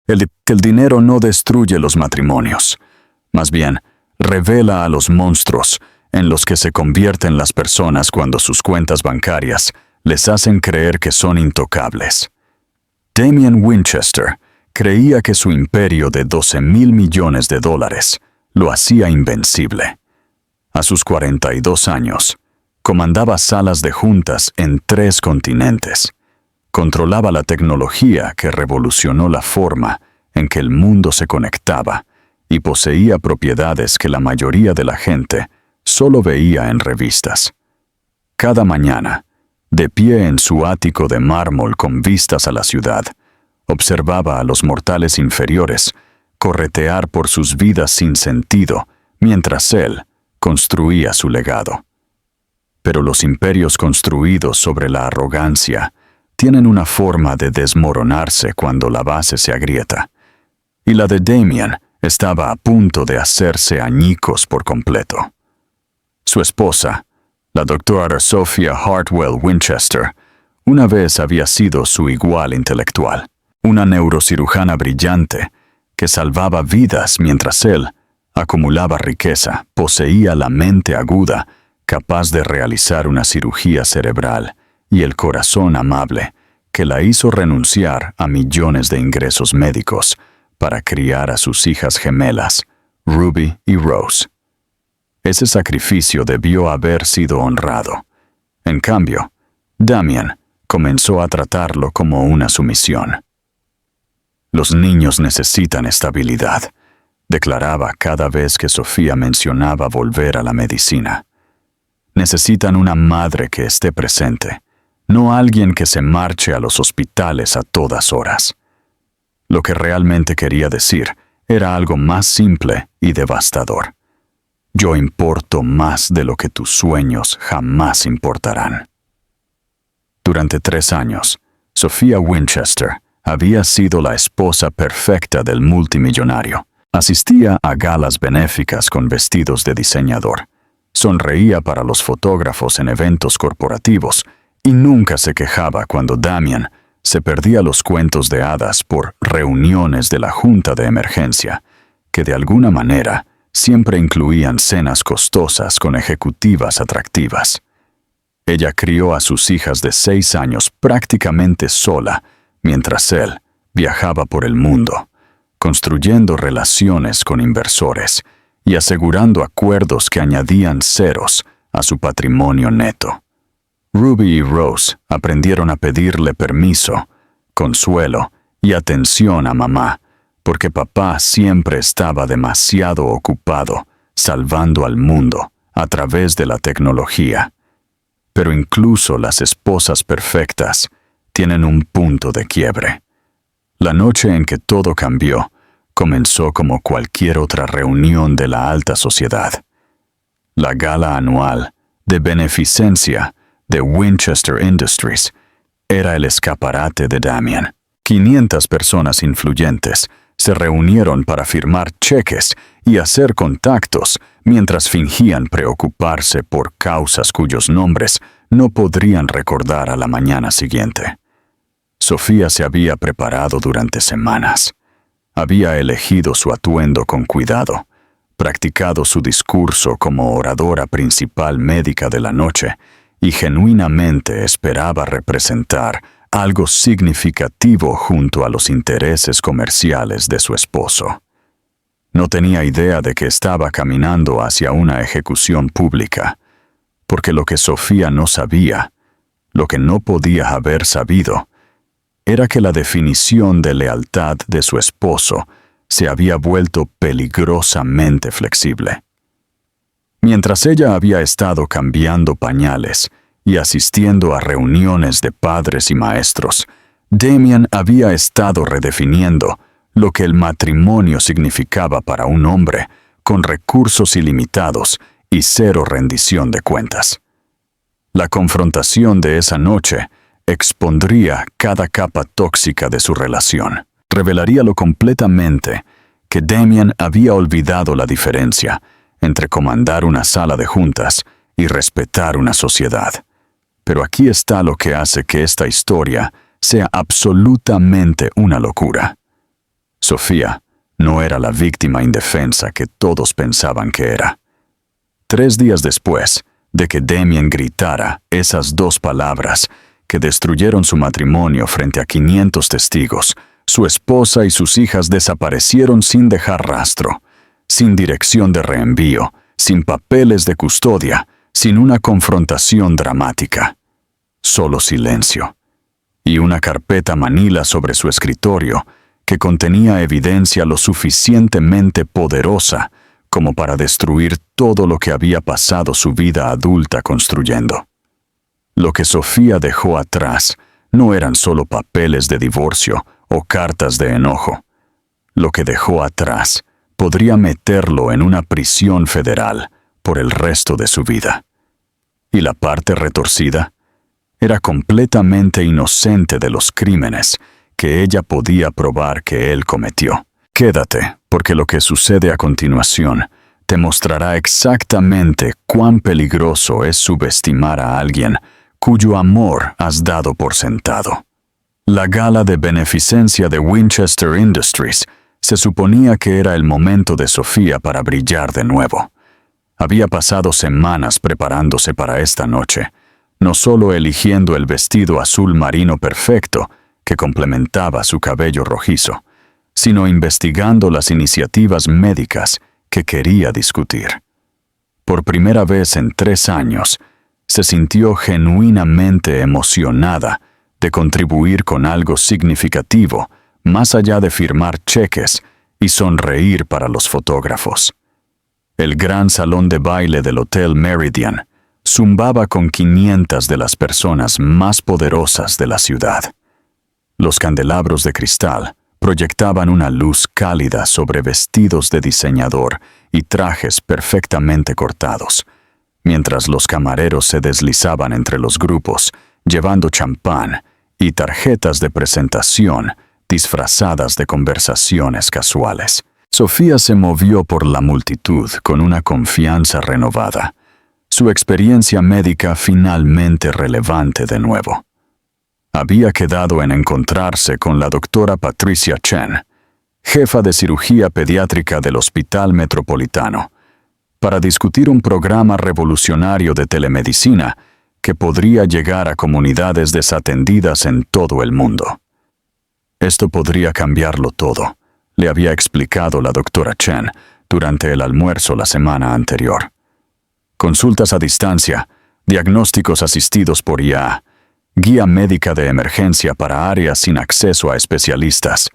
El dinero no destruye los matrimonios. Más bien, revela a los monstruos en los que se convierten las personas cuando sus cuentas bancarias les hacen creer que son intocables. Damien Winchester creía que su imperio de $12,000 millones lo hacía invencible. A sus 42 años, comandaba salas de juntas en 3 continentes. Controlaba la tecnología que revolucionó la forma en que el mundo se conectaba y poseía propiedades que la mayoría de la gente solo veía en revistas. Cada mañana, de pie en su ático de mármol con vistas a la ciudad, observaba a los mortales inferiores corretear por sus vidas sin sentido mientras él construía su legado. Pero los imperios construidos sobre la arrogancia tienen una forma de desmoronarse cuando la base se agrieta, y la de Damien estaba a punto de hacerse añicos por completo. Su esposa, la doctora Sophia Hartwell Winchester, una vez había sido su igual intelectual, una neurocirujana brillante que salvaba vidas mientras él acumulaba riqueza, poseía la mente aguda, capaz de realizar una cirugía cerebral, y el corazón amable que la hizo renunciar a millones de ingresos médicos para criar a sus hijas gemelas, Ruby y Rose. Ese sacrificio debió haber sido honrado. En cambio, Damien comenzó a tratarlo como una sumisión. Los niños necesitan estabilidad, declaraba cada vez que Sofía mencionaba volver a la medicina. Necesitan una madre que esté presente, no alguien que se marche a los hospitales a todas horas. Lo que realmente quería decir era algo más simple y devastador. Yo importo más de lo que tus sueños jamás importarán. Durante 3 años, Sophia Winchester había sido la esposa perfecta del multimillonario. Asistía a galas benéficas con vestidos de diseñador. Sonreía para los fotógrafos en eventos corporativos y nunca se quejaba cuando Damien se perdía los cuentos de hadas por reuniones de la junta de emergencia, que de alguna manera siempre incluían cenas costosas con ejecutivas atractivas. Ella crió a sus hijas de 6 años prácticamente sola, mientras él viajaba por el mundo, construyendo relaciones con inversores y asegurando acuerdos que añadían ceros a su patrimonio neto. Ruby y Rose aprendieron a pedirle permiso, consuelo y atención a mamá, porque papá siempre estaba demasiado ocupado salvando al mundo a través de la tecnología. Pero incluso las esposas perfectas tienen un punto de quiebre. La noche en que todo cambió comenzó como cualquier otra reunión de la alta sociedad. La gala anual de beneficencia de Winchester Industries era el escaparate de Damien. 500 personas influyentes se reunieron para firmar cheques y hacer contactos mientras fingían preocuparse por causas cuyos nombres no podrían recordar a la mañana siguiente. Sofía se había preparado durante semanas. Había elegido su atuendo con cuidado, practicado su discurso como oradora principal médica de la noche y genuinamente esperaba representar algo significativo junto a los intereses comerciales de su esposo. No tenía idea de que estaba caminando hacia una ejecución pública, porque lo que Sofía no sabía, lo que no podía haber sabido, era que la definición de lealtad de su esposo se había vuelto peligrosamente flexible. Mientras ella había estado cambiando pañales y asistiendo a reuniones de padres y maestros, Damien había estado redefiniendo lo que el matrimonio significaba para un hombre con recursos ilimitados y cero rendición de cuentas. La confrontación de esa noche expondría cada capa tóxica de su relación. Revelaría completamente que Damien había olvidado la diferencia entre comandar una sala de juntas y respetar una sociedad. Pero aquí está lo que hace que esta historia sea absolutamente una locura. Sofía no era la víctima indefensa que todos pensaban que era. 3 días después de que Damien gritara esas 2 palabras que destruyeron su matrimonio frente a 500 testigos, su esposa y sus hijas desaparecieron sin dejar rastro, sin dirección de reenvío, sin papeles de custodia, sin una confrontación dramática. Solo silencio. Y una carpeta manila sobre su escritorio que contenía evidencia lo suficientemente poderosa como para destruir todo lo que había pasado su vida adulta construyendo. Lo que Sofía dejó atrás no eran solo papeles de divorcio o cartas de enojo. Lo que dejó atrás podría meterlo en una prisión federal por el resto de su vida. Y la parte retorcida era completamente inocente de los crímenes que ella podía probar que él cometió. Quédate, porque lo que sucede a continuación te mostrará exactamente cuán peligroso es subestimar a alguien cuyo amor has dado por sentado. La gala de beneficencia de Winchester Industries se suponía que era el momento de Sofía para brillar de nuevo. Había pasado semanas preparándose para esta noche, no solo eligiendo el vestido azul marino perfecto que complementaba su cabello rojizo, sino investigando las iniciativas médicas que quería discutir. Por primera vez en 3 años, se sintió genuinamente emocionada de contribuir con algo significativo, más allá de firmar cheques y sonreír para los fotógrafos. El gran salón de baile del Hotel Meridian zumbaba con 500 de las personas más poderosas de la ciudad. Los candelabros de cristal proyectaban una luz cálida sobre vestidos de diseñador y trajes perfectamente cortados, mientras los camareros se deslizaban entre los grupos, llevando champán y tarjetas de presentación disfrazadas de conversaciones casuales. Sofía se movió por la multitud con una confianza renovada, su experiencia médica finalmente relevante de nuevo. Había quedado en encontrarse con la doctora Patricia Chen, jefa de cirugía pediátrica del Hospital Metropolitano, para discutir un programa revolucionario de telemedicina que podría llegar a comunidades desatendidas en todo el mundo. Esto podría cambiarlo todo, le había explicado la doctora Chen durante el almuerzo la semana anterior. Consultas a distancia, diagnósticos asistidos por IA, guía médica de emergencia para áreas sin acceso a especialistas.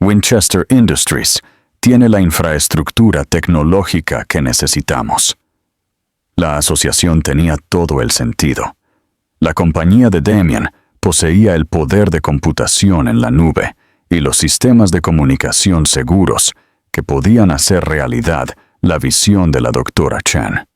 Winchester Industries tiene la infraestructura tecnológica que necesitamos. La asociación tenía todo el sentido. La compañía de Damien poseía el poder de computación en la nube y los sistemas de comunicación seguros que podían hacer realidad la visión de la doctora Chen.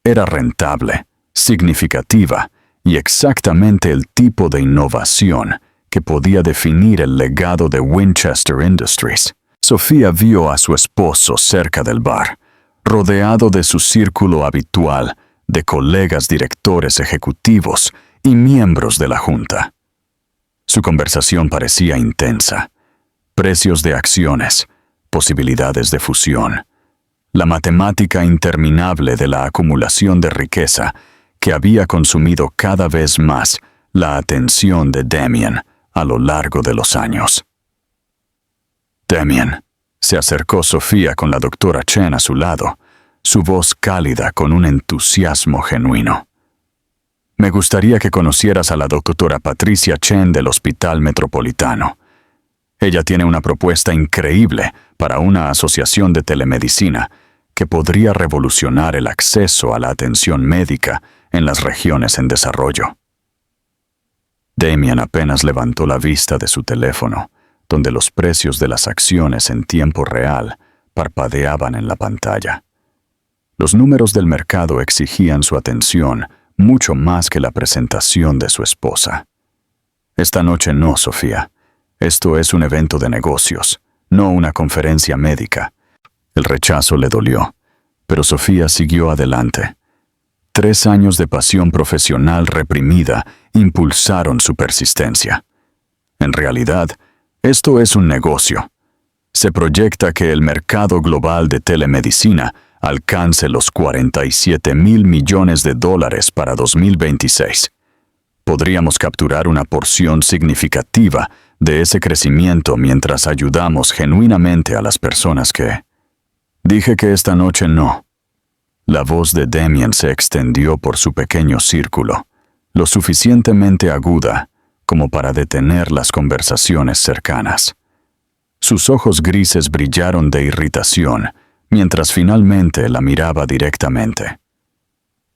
Era rentable, significativa y exactamente el tipo de innovación que podía definir el legado de Winchester Industries. Sofía vio a su esposo cerca del bar, rodeado de su círculo habitual de colegas directores ejecutivos y miembros de la junta. Su conversación parecía intensa. Precios de acciones, posibilidades de fusión, la matemática interminable de la acumulación de riqueza que había consumido cada vez más la atención de Damien a lo largo de los años. Damien, se acercó Sofía con la doctora Chen a su lado, su voz cálida con un entusiasmo genuino. Me gustaría que conocieras a la doctora Patricia Chen del Hospital Metropolitano. Ella tiene una propuesta increíble para una asociación de telemedicina que podría revolucionar el acceso a la atención médica en las regiones en desarrollo. Damien apenas levantó la vista de su teléfono, donde los precios de las acciones en tiempo real parpadeaban en la pantalla. Los números del mercado exigían su atención mucho más que la presentación de su esposa. Esta noche no, Sofía. Esto es un evento de negocios, no una conferencia médica. El rechazo le dolió, pero Sofía siguió adelante. 3 años de pasión profesional reprimida impulsaron su persistencia. En realidad, esto es un negocio. Se proyecta que el mercado global de telemedicina alcance los 47.000 millones de dólares para 2026. Podríamos capturar una porción significativa de ese crecimiento mientras ayudamos genuinamente a las personas que... Dije que esta noche no. La voz de Damien se extendió por su pequeño círculo, lo suficientemente aguda como para detener las conversaciones cercanas. Sus ojos grises brillaron de irritación mientras finalmente la miraba directamente.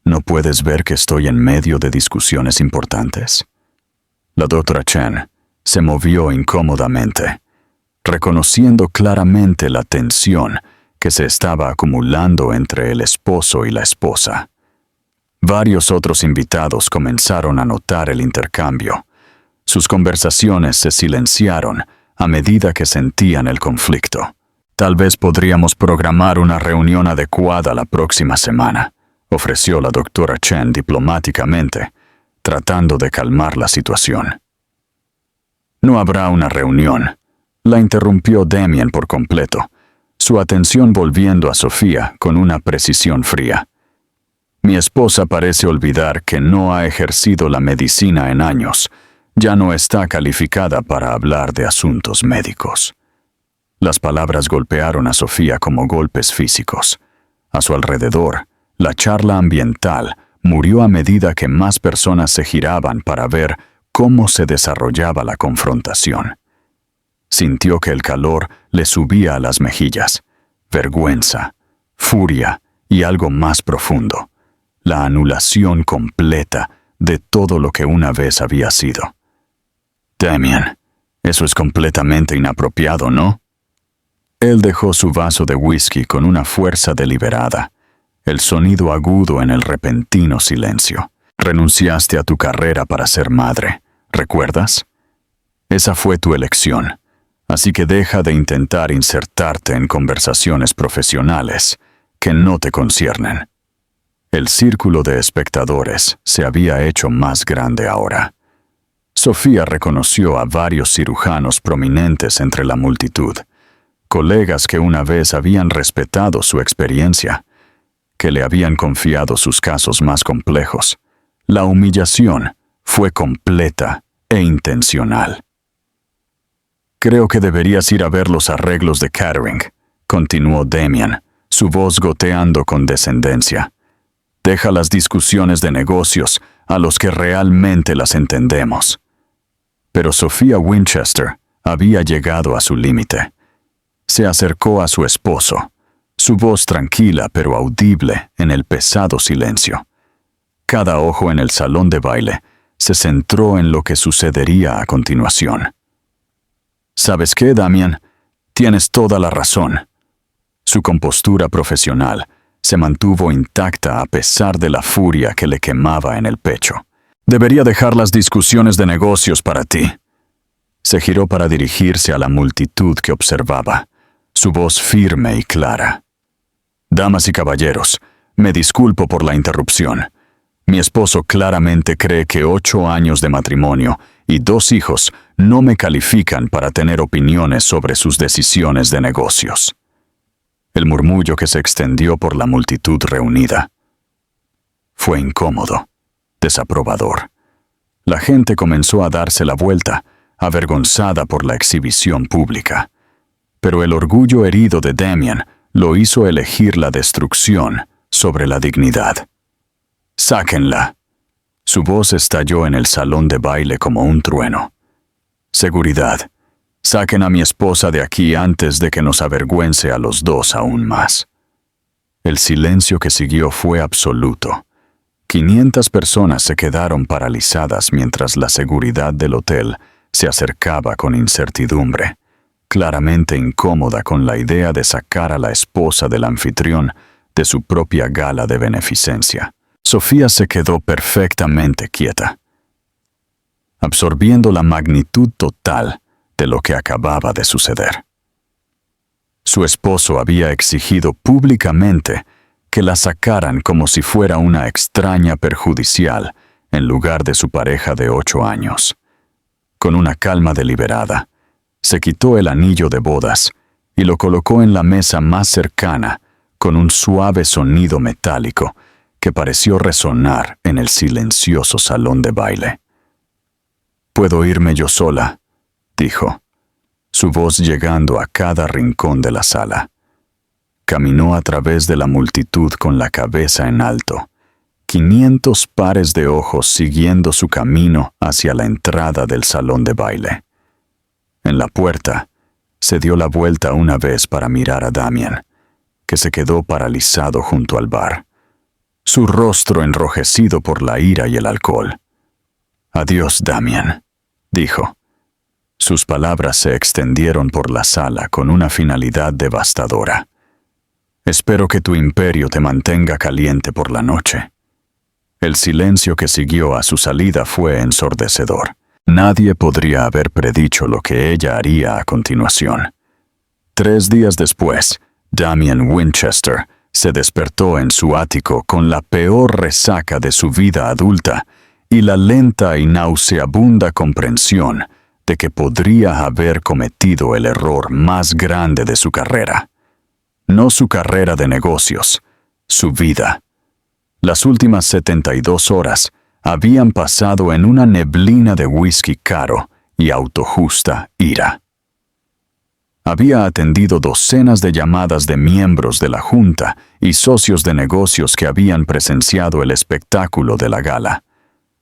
¿No puedes ver que estoy en medio de discusiones importantes? La doctora Chen se movió incómodamente, reconociendo claramente la tensión que se estaba acumulando entre el esposo y la esposa. Varios otros invitados comenzaron a notar el intercambio. Sus conversaciones se silenciaron a medida que sentían el conflicto. Tal vez podríamos programar una reunión adecuada la próxima semana, ofreció la doctora Chen diplomáticamente, tratando de calmar la situación. No habrá una reunión, la interrumpió Damien por completo, su atención volviendo a Sofía con una precisión fría. Mi esposa parece olvidar que no ha ejercido la medicina en años. Ya no está calificada para hablar de asuntos médicos. Las palabras golpearon a Sofía como golpes físicos. A su alrededor, la charla ambiental murió a medida que más personas se giraban para ver cómo se desarrollaba la confrontación. Sintió que el calor le subía a las mejillas. Vergüenza, furia y algo más profundo. La anulación completa de todo lo que una vez había sido. Damien, eso es completamente inapropiado, ¿no? Él dejó su vaso de whisky con una fuerza deliberada, el sonido agudo en el repentino silencio. Renunciaste a tu carrera para ser madre, ¿recuerdas? Esa fue tu elección, así que deja de intentar insertarte en conversaciones profesionales que no te conciernen. El círculo de espectadores se había hecho más grande ahora. Sofía reconoció a varios cirujanos prominentes entre la multitud, colegas que una vez habían respetado su experiencia, que le habían confiado sus casos más complejos. La humillación fue completa e intencional. Creo que deberías ir a ver los arreglos de Kettering, continuó Damien, su voz goteando con descendencia. Deja las discusiones de negocios a los que realmente las entendemos. Pero Sofía Winchester había llegado a su límite. Se acercó a su esposo, su voz tranquila pero audible en el pesado silencio. Cada ojo en el salón de baile se centró en lo que sucedería a continuación. ¿Sabes qué, Damien? Tienes toda la razón. Su compostura profesional se mantuvo intacta a pesar de la furia que le quemaba en el pecho. Debería dejar las discusiones de negocios para ti. Se giró para dirigirse a la multitud que observaba, su voz firme y clara. Damas y caballeros, me disculpo por la interrupción. Mi esposo claramente cree que 8 años de matrimonio y 2 hijos no me califican para tener opiniones sobre sus decisiones de negocios. El murmullo que se extendió por la multitud reunida fue incómodo, desaprobador. La gente comenzó a darse la vuelta, avergonzada por la exhibición pública. Pero el orgullo herido de Damien lo hizo elegir la destrucción sobre la dignidad. ¡Sáquenla! Su voz estalló en el salón de baile como un trueno. Seguridad. Saquen a mi esposa de aquí antes de que nos avergüence a los dos aún más. El silencio que siguió fue absoluto. 500 personas se quedaron paralizadas mientras la seguridad del hotel se acercaba con incertidumbre, claramente incómoda con la idea de sacar a la esposa del anfitrión de su propia gala de beneficencia. Sofía se quedó perfectamente quieta, absorbiendo la magnitud total de lo que acababa de suceder. Su esposo había exigido públicamente que la sacaran como si fuera una extraña perjudicial en lugar de su pareja de 8 años. Con una calma deliberada, se quitó el anillo de bodas y lo colocó en la mesa más cercana con un suave sonido metálico que pareció resonar en el silencioso salón de baile. «Puedo irme yo sola», dijo, su voz llegando a cada rincón de la sala. Caminó a través de la multitud con la cabeza en alto, 500 pares de ojos siguiendo su camino hacia la entrada del salón de baile. En la puerta, se dio la vuelta una vez para mirar a Damien, que se quedó paralizado junto al bar, su rostro enrojecido por la ira y el alcohol. «Adiós, Damien», dijo. Sus palabras se extendieron por la sala con una finalidad devastadora. «Espero que tu imperio te mantenga caliente por la noche». El silencio que siguió a su salida fue ensordecedor. Nadie podría haber predicho lo que ella haría a continuación. 3 días después, Damien Winchester se despertó en su ático con la peor resaca de su vida adulta y la lenta y nauseabunda comprensión de que podría haber cometido el error más grande de su carrera. No su carrera de negocios, su vida. Las últimas 72 horas habían pasado en una neblina de whisky caro y autojusta ira. Había atendido docenas de llamadas de miembros de la Junta y socios de negocios que habían presenciado el espectáculo de la gala.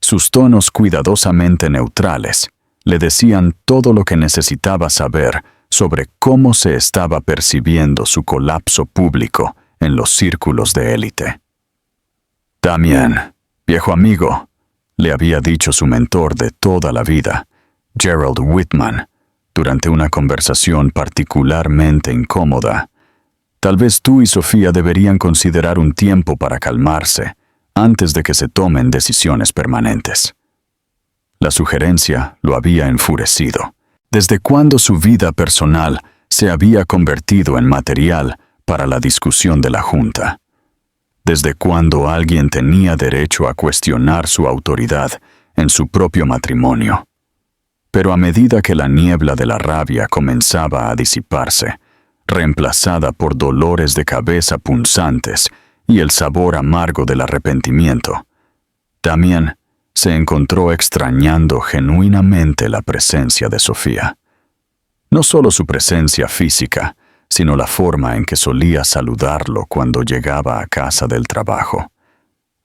Sus tonos cuidadosamente neutrales le decían todo lo que necesitaba saber sobre cómo se estaba percibiendo su colapso público en los círculos de élite. «Damien, viejo amigo», le había dicho su mentor de toda la vida, Gerald Whitman, durante una conversación particularmente incómoda. «Tal vez tú y Sofía deberían considerar un tiempo para calmarse antes de que se tomen decisiones permanentes». La sugerencia lo había enfurecido. ¿Desde cuándo su vida personal se había convertido en material para la discusión de la Junta? ¿Desde cuándo alguien tenía derecho a cuestionar su autoridad en su propio matrimonio? Pero a medida que la niebla de la rabia comenzaba a disiparse, reemplazada por dolores de cabeza punzantes y el sabor amargo del arrepentimiento, Damien se encontró extrañando genuinamente la presencia de Sofía. No solo su presencia física, sino la forma en que solía saludarlo cuando llegaba a casa del trabajo.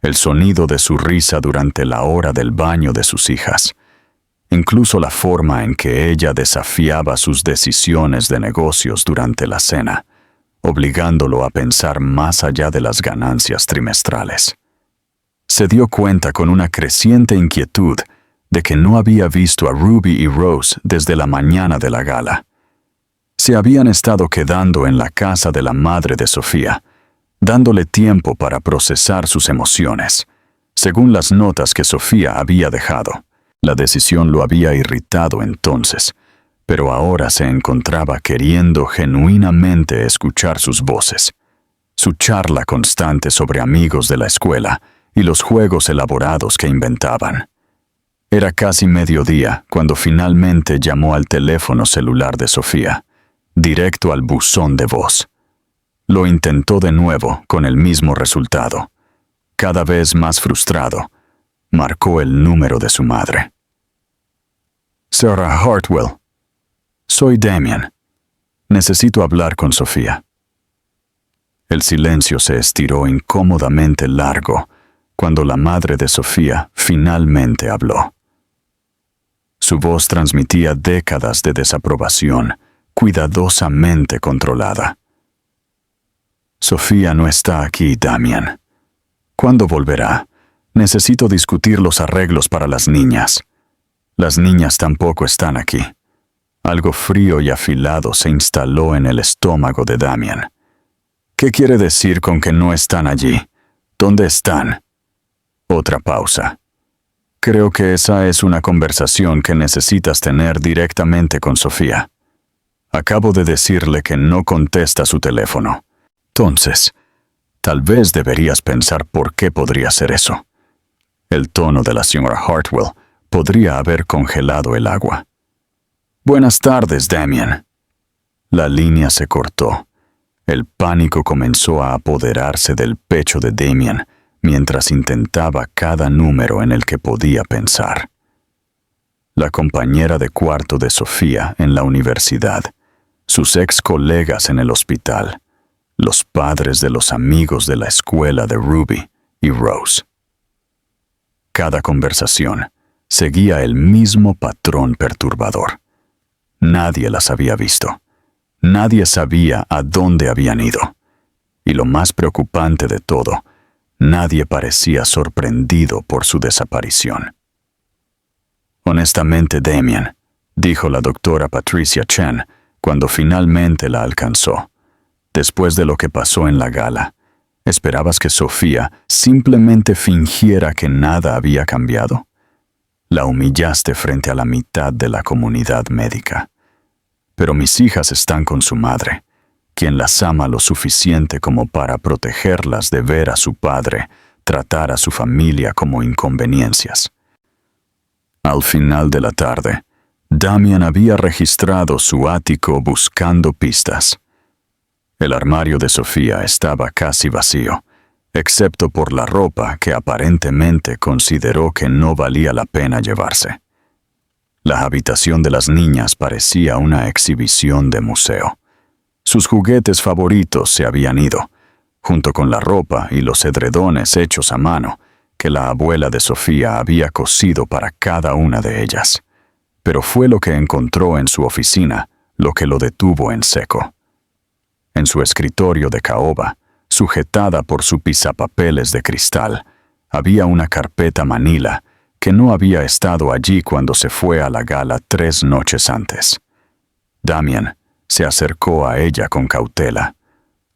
El sonido de su risa durante la hora del baño de sus hijas. Incluso la forma en que ella desafiaba sus decisiones de negocios durante la cena, obligándolo a pensar más allá de las ganancias trimestrales. Se dio cuenta con una creciente inquietud de que no había visto a Ruby y Rose desde la mañana de la gala. Se habían estado quedando en la casa de la madre de Sofía, dándole tiempo para procesar sus emociones, según las notas que Sofía había dejado. La decisión lo había irritado entonces, pero ahora se encontraba queriendo genuinamente escuchar sus voces, su charla constante sobre amigos de la escuela y los juegos elaborados que inventaban. Era casi mediodía cuando finalmente llamó al teléfono celular de Sofía, directo al buzón de voz. Lo intentó de nuevo con el mismo resultado. Cada vez más frustrado, marcó el número de su madre. «Sarah Hartwell, soy Damien. Necesito hablar con Sofía». El silencio se estiró incómodamente largo cuando la madre de Sofía finalmente habló. Su voz transmitía décadas de desaprobación, cuidadosamente controlada. «Sofía no está aquí, Damien. ¿Cuándo volverá? Necesito discutir los arreglos para las niñas. Las niñas tampoco están aquí». Algo frío y afilado se instaló en el estómago de Damien. «¿Qué quiere decir con que no están allí? ¿Dónde están?» Otra pausa. «Creo que esa es una conversación que necesitas tener directamente con Sofía. Acabo de decirle que no contesta su teléfono. Entonces, tal vez deberías pensar por qué podría ser eso». El tono de la señora Hartwell podría haber congelado el agua. «Buenas tardes, Damien». La línea se cortó. El pánico comenzó a apoderarse del pecho de Damien mientras intentaba cada número en el que podía pensar. La compañera de cuarto de Sofía en la universidad, sus ex colegas en el hospital, los padres de los amigos de la escuela de Ruby y Rose. Cada conversación seguía el mismo patrón perturbador. Nadie las había visto. Nadie sabía a dónde habían ido. Y lo más preocupante de todo, nadie parecía sorprendido por su desaparición. Honestamente, Damien, dijo la doctora Patricia Chen cuando finalmente la alcanzó. Después de lo que pasó en la gala, ¿esperabas que Sofía simplemente fingiera que nada había cambiado? La humillaste frente a la mitad de la comunidad médica. Pero mis hijas están con su madre, quien las ama lo suficiente como para protegerlas de ver a su padre tratar a su familia como inconveniencias. Al final de la tarde, Damien había registrado su ático buscando pistas. El armario de Sofía estaba casi vacío, excepto por la ropa que aparentemente consideró que no valía la pena llevarse. La habitación de las niñas parecía una exhibición de museo. Sus juguetes favoritos se habían ido, junto con la ropa y los edredones hechos a mano que la abuela de Sofía había cosido para cada una de ellas. Pero fue lo que encontró en su oficina lo que lo detuvo en seco. En su escritorio de caoba, sujetada por su pisapapeles de cristal, había una carpeta manila que no había estado allí cuando se fue a la gala 3 noches antes. Damien se acercó a ella con cautela,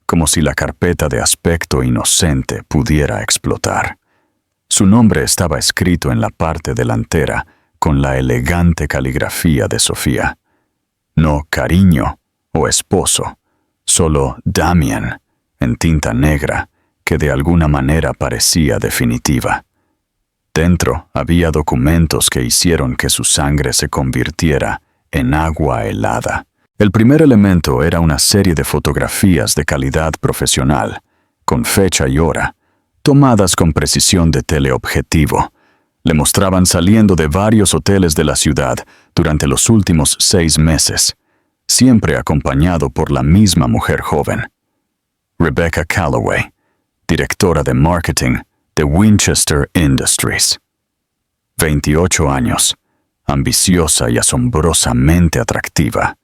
como si la carpeta de aspecto inocente pudiera explotar. Su nombre estaba escrito en la parte delantera con la elegante caligrafía de Sofía. No cariño o esposo, solo Damien, en tinta negra, que de alguna manera parecía definitiva. Dentro había documentos que hicieron que su sangre se convirtiera en agua helada. El primer elemento era una serie de fotografías de calidad profesional, con fecha y hora, tomadas con precisión de teleobjetivo. Le mostraban saliendo de varios hoteles de la ciudad durante los últimos 6 meses, siempre acompañado por la misma mujer joven. Rebecca Calloway, directora de marketing de Winchester Industries. 28 años, ambiciosa y asombrosamente atractiva.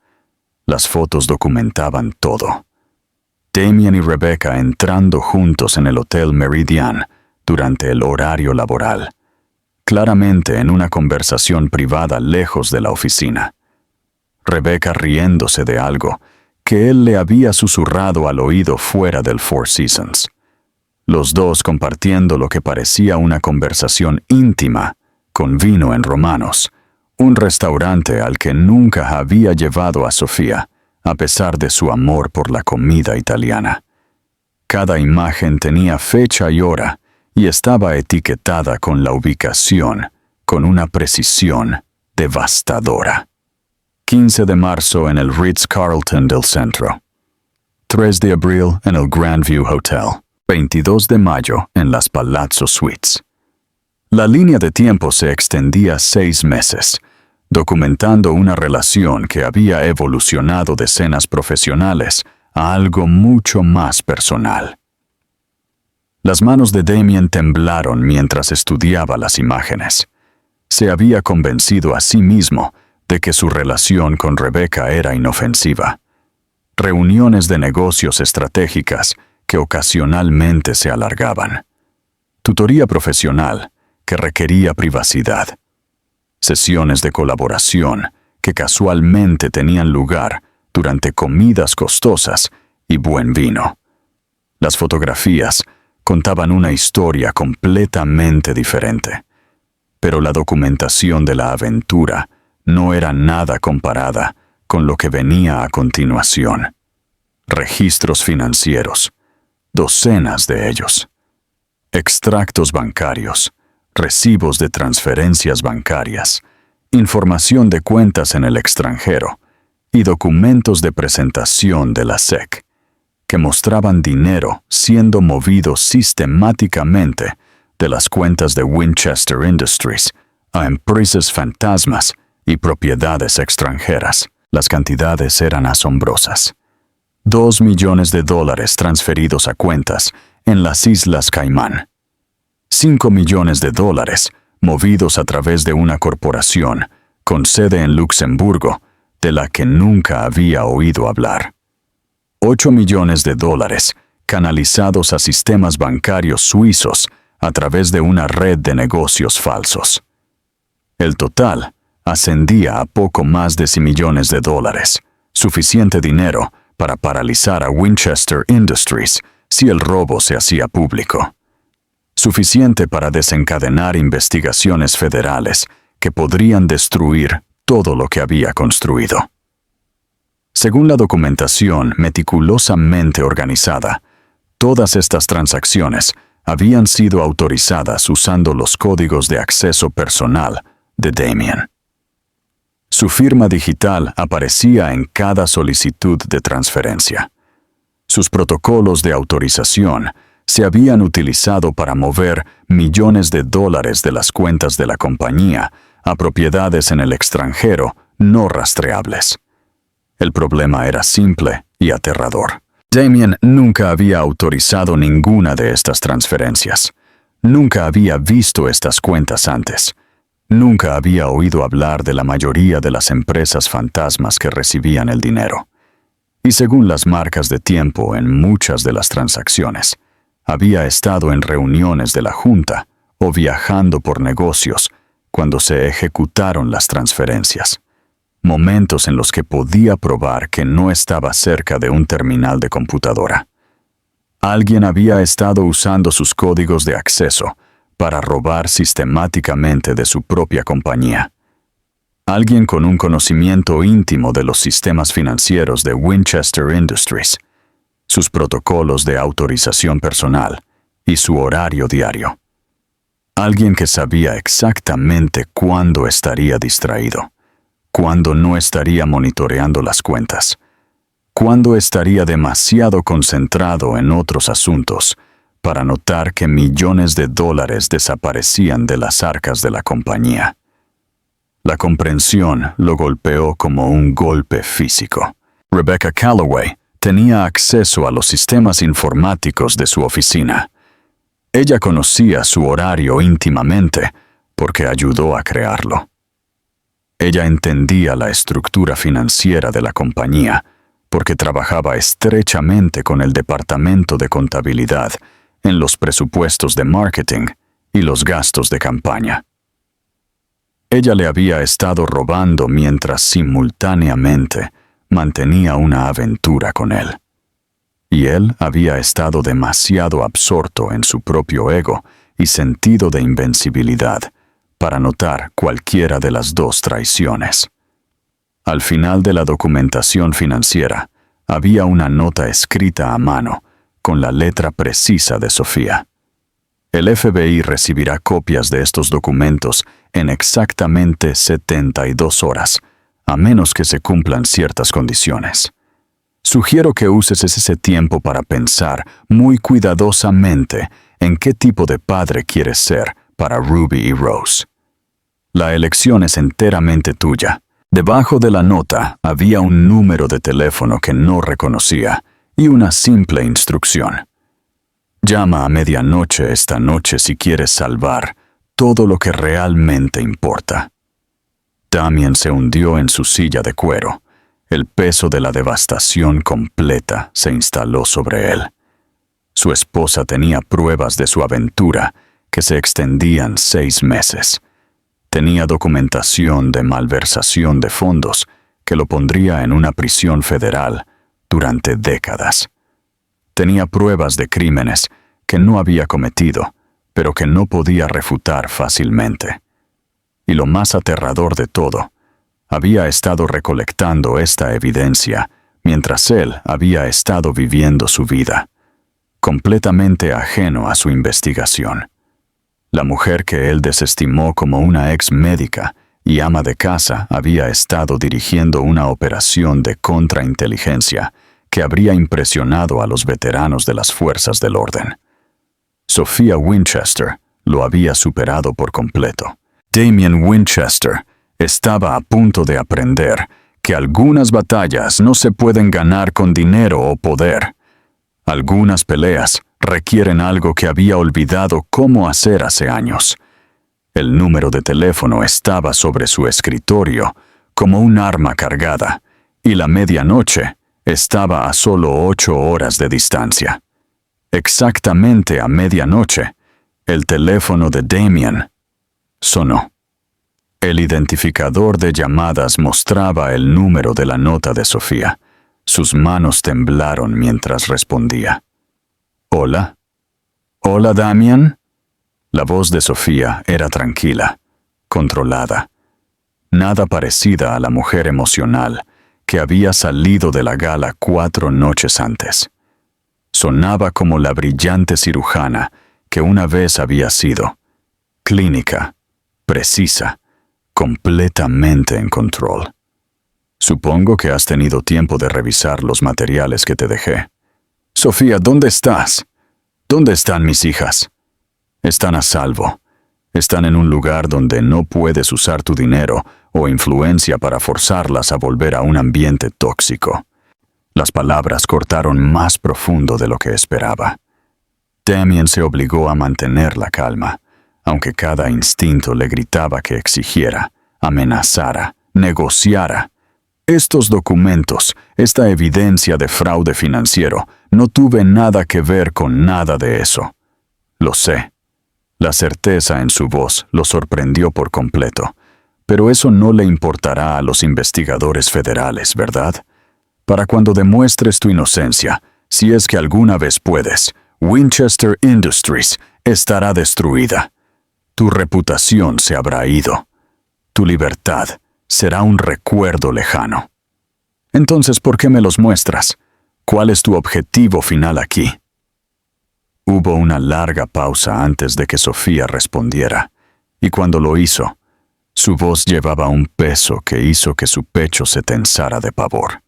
Las fotos documentaban todo. Damien y Rebecca entrando juntos en el Hotel Meridian durante el horario laboral, claramente en una conversación privada lejos de la oficina. Rebecca riéndose de algo que él le había susurrado al oído fuera del Four Seasons. Los dos compartiendo lo que parecía una conversación íntima, con vino en Romanos, un restaurante al que nunca había llevado a Sofía, a pesar de su amor por la comida italiana. Cada imagen tenía fecha y hora y estaba etiquetada con la ubicación, con una precisión devastadora. 15 de marzo en el Ritz-Carlton del centro. 3 de abril en el Grandview Hotel. 22 de mayo en las Palazzo Suites. La línea de tiempo se extendía 6 meses, documentando una relación que había evolucionado de escenas profesionales a algo mucho más personal. Las manos de Damien temblaron mientras estudiaba las imágenes. Se había convencido a sí mismo de que su relación con Rebecca era inofensiva. Reuniones de negocios estratégicas que ocasionalmente se alargaban. Tutoría profesional que requería privacidad. Sesiones de colaboración que casualmente tenían lugar durante comidas costosas y buen vino. Las fotografías contaban una historia completamente diferente, pero la documentación de la aventura no era nada comparada con lo que venía a continuación. Registros financieros, docenas de ellos. Extractos bancarios, recibos de transferencias bancarias, información de cuentas en el extranjero y documentos de presentación de la SEC, que mostraban dinero siendo movido sistemáticamente de las cuentas de Winchester Industries a empresas fantasmas y propiedades extranjeras. Las cantidades eran asombrosas. $2 millones transferidos a cuentas en las Islas Caimán. $5 millones movidos a través de una corporación con sede en Luxemburgo, de la que nunca había oído hablar. $8 millones canalizados a sistemas bancarios suizos a través de una red de negocios falsos. El total ascendía a poco más de $100 millones, suficiente dinero para paralizar a Winchester Industries si el robo se hacía público. Suficiente para desencadenar investigaciones federales que podrían destruir todo lo que había construido. Según la documentación meticulosamente organizada, todas estas transacciones habían sido autorizadas usando los códigos de acceso personal de Damien. Su firma digital aparecía en cada solicitud de transferencia. Sus protocolos de autorización se habían utilizado para mover millones de dólares de las cuentas de la compañía a propiedades en el extranjero no rastreables. El problema era simple y aterrador. Damien nunca había autorizado ninguna de estas transferencias. Nunca había visto estas cuentas antes. Nunca había oído hablar de la mayoría de las empresas fantasmas que recibían el dinero. Y según las marcas de tiempo en muchas de las transacciones, había estado en reuniones de la Junta o viajando por negocios cuando se ejecutaron las transferencias. Momentos en los que podía probar que no estaba cerca de un terminal de computadora. Alguien había estado usando sus códigos de acceso para robar sistemáticamente de su propia compañía. Alguien con un conocimiento íntimo de los sistemas financieros de Winchester Industries, sus protocolos de autorización personal y su horario diario. Alguien que sabía exactamente cuándo estaría distraído, cuándo no estaría monitoreando las cuentas, cuándo estaría demasiado concentrado en otros asuntos para notar que millones de dólares desaparecían de las arcas de la compañía. La comprensión lo golpeó como un golpe físico. Rebecca Calloway tenía acceso a los sistemas informáticos de su oficina. Ella conocía su horario íntimamente porque ayudó a crearlo. Ella entendía la estructura financiera de la compañía porque trabajaba estrechamente con el departamento de contabilidad en los presupuestos de marketing y los gastos de campaña. Ella le había estado robando mientras simultáneamente mantenía una aventura con él. Y él había estado demasiado absorto en su propio ego y sentido de invencibilidad para notar cualquiera de las dos traiciones. Al final de la documentación financiera, había una nota escrita a mano con la letra precisa de Sofía. El FBI recibirá copias de estos documentos en exactamente 72 horas, a menos que se cumplan ciertas condiciones. Sugiero que uses ese tiempo para pensar muy cuidadosamente en qué tipo de padre quieres ser para Ruby y Rose. La elección es enteramente tuya. Debajo de la nota había un número de teléfono que no reconocía y una simple instrucción. Llama a medianoche esta noche si quieres salvar todo lo que realmente importa. Damien se hundió en su silla de cuero. El peso de la devastación completa se instaló sobre él. Su esposa tenía pruebas de su aventura que se extendían 6 meses. Tenía documentación de malversación de fondos que lo pondría en una prisión federal durante décadas. Tenía pruebas de crímenes que no había cometido, pero que no podía refutar fácilmente. Y lo más aterrador de todo, había estado recolectando esta evidencia mientras él había estado viviendo su vida, completamente ajeno a su investigación. La mujer que él desestimó como una ex médica y ama de casa, había estado dirigiendo una operación de contrainteligencia que habría impresionado a los veteranos de las fuerzas del orden. Sophia Winchester lo había superado por completo. Damien Winchester estaba a punto de aprender que algunas batallas no se pueden ganar con dinero o poder. Algunas peleas requieren algo que había olvidado cómo hacer hace años. El número de teléfono estaba sobre su escritorio como un arma cargada, y la medianoche estaba a solo 8 horas de distancia. Exactamente a medianoche, el teléfono de Damien sonó. El identificador de llamadas mostraba el número de la nota de Sofía. Sus manos temblaron mientras respondía. «¿Hola? ¿Hola, Damien?» La voz de Sofía era tranquila, controlada, nada parecida a la mujer emocional que había salido de la gala 4 noches antes. Sonaba como la brillante cirujana que una vez había sido, clínica, precisa, completamente en control. «Supongo que has tenido tiempo de revisar los materiales que te dejé. Sofía, ¿dónde estás? ¿Dónde están mis hijas? Están a salvo. Están en un lugar donde no puedes usar tu dinero o influencia para forzarlas a volver a un ambiente tóxico». Las palabras cortaron más profundo de lo que esperaba. Damien se obligó a mantener la calma, aunque cada instinto le gritaba que exigiera, amenazara, negociara. Estos documentos, esta evidencia de fraude financiero, no tuve nada que ver con nada de eso. Lo sé. La certeza en su voz lo sorprendió por completo, pero eso no le importará a los investigadores federales, ¿verdad? Para cuando demuestres tu inocencia, si es que alguna vez puedes, Winchester Industries estará destruida. Tu reputación se habrá ido. Tu libertad será un recuerdo lejano. Entonces, ¿por qué me los muestras? ¿Cuál es tu objetivo final aquí? Hubo una larga pausa antes de que Sofía respondiera, y cuando lo hizo, su voz llevaba un peso que hizo que su pecho se tensara de pavor.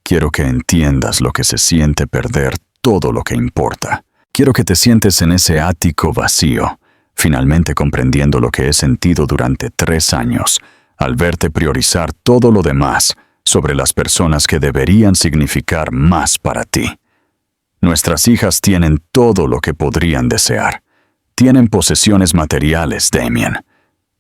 Quiero que entiendas lo que se siente perder todo lo que importa. Quiero que te sientes en ese ático vacío, finalmente comprendiendo lo que he sentido durante 3 años, al verte priorizar todo lo demás sobre las personas que deberían significar más para ti. Nuestras hijas tienen todo lo que podrían desear. Tienen posesiones materiales, Damien.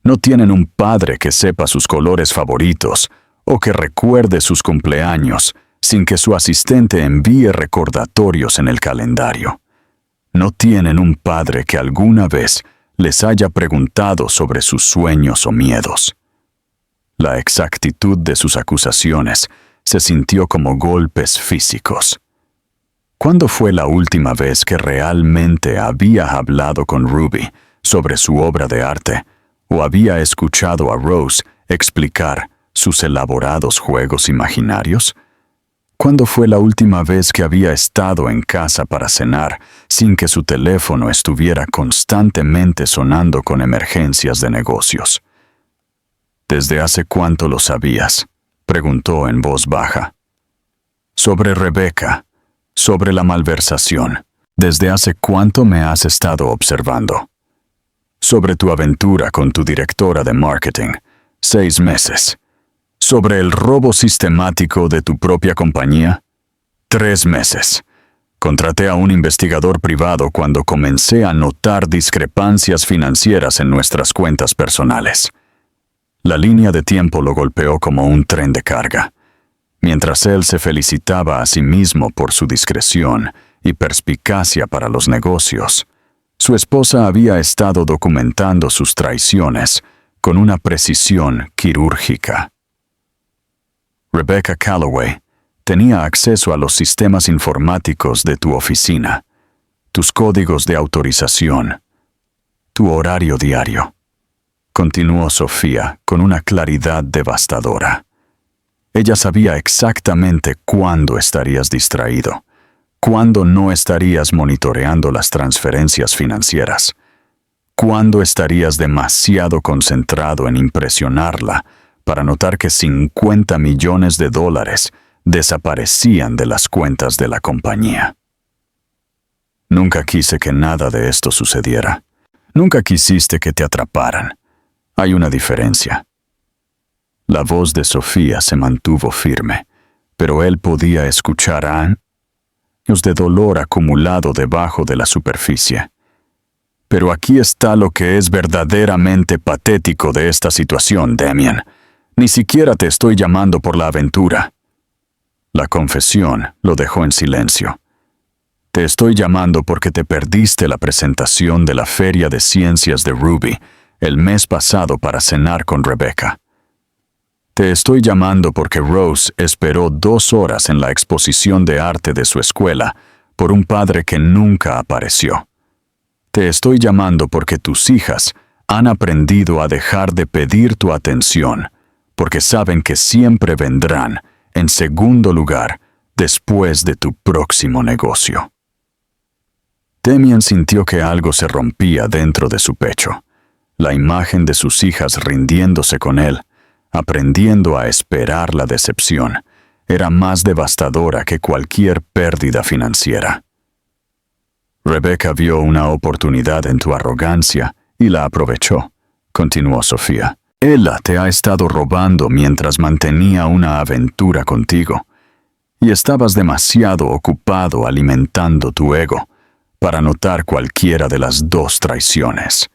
No tienen un padre que sepa sus colores favoritos o que recuerde sus cumpleaños sin que su asistente envíe recordatorios en el calendario. No tienen un padre que alguna vez les haya preguntado sobre sus sueños o miedos. La exactitud de sus acusaciones se sintió como golpes físicos. ¿Cuándo fue la última vez que realmente había hablado con Ruby sobre su obra de arte o había escuchado a Rose explicar sus elaborados juegos imaginarios? ¿Cuándo fue la última vez que había estado en casa para cenar sin que su teléfono estuviera constantemente sonando con emergencias de negocios? ¿Desde hace cuánto lo sabías?, preguntó en voz baja. Sobre Rebecca, sobre la malversación. ¿Desde hace cuánto me has estado observando? Sobre tu aventura con tu directora de marketing, 6 meses. ¿Sobre el robo sistemático de tu propia compañía? 3 meses. Contraté a un investigador privado cuando comencé a notar discrepancias financieras en nuestras cuentas personales. La línea de tiempo lo golpeó como un tren de carga. Mientras él se felicitaba a sí mismo por su discreción y perspicacia para los negocios, su esposa había estado documentando sus traiciones con una precisión quirúrgica. Rebecca Calloway tenía acceso a los sistemas informáticos de tu oficina, tus códigos de autorización, tu horario diario. Continuó Sofía con una claridad devastadora. Ella sabía exactamente cuándo estarías distraído, cuándo no estarías monitoreando las transferencias financieras, ¿Cuándo estarías demasiado concentrado en impresionarla para notar que $50 millones desaparecían de las cuentas de la compañía? Nunca quise que nada de esto sucediera. Nunca quisiste que te atraparan. Hay una diferencia. La voz de Sofía se mantuvo firme, pero él podía escuchar años de dolor acumulado debajo de la superficie. Pero aquí está lo que es verdaderamente patético de esta situación, Damien. Ni siquiera te estoy llamando por la aventura. La confesión lo dejó en silencio. Te estoy llamando porque te perdiste la presentación de la Feria de Ciencias de Ruby el mes pasado para cenar con Rebecca. Te estoy llamando porque Rose esperó 2 horas en la exposición de arte de su escuela por un padre que nunca apareció. Te estoy llamando porque tus hijas han aprendido a dejar de pedir tu atención, porque saben que siempre vendrán, en segundo lugar, después de tu próximo negocio. Damien sintió que algo se rompía dentro de su pecho. La imagen de sus hijas rindiéndose con él, aprendiendo a esperar la decepción, era más devastadora que cualquier pérdida financiera. Rebecca vio una oportunidad en tu arrogancia y la aprovechó, continuó Sofía. Ella te ha estado robando mientras mantenía una aventura contigo, y estabas demasiado ocupado alimentando tu ego para notar cualquiera de las 2 traiciones.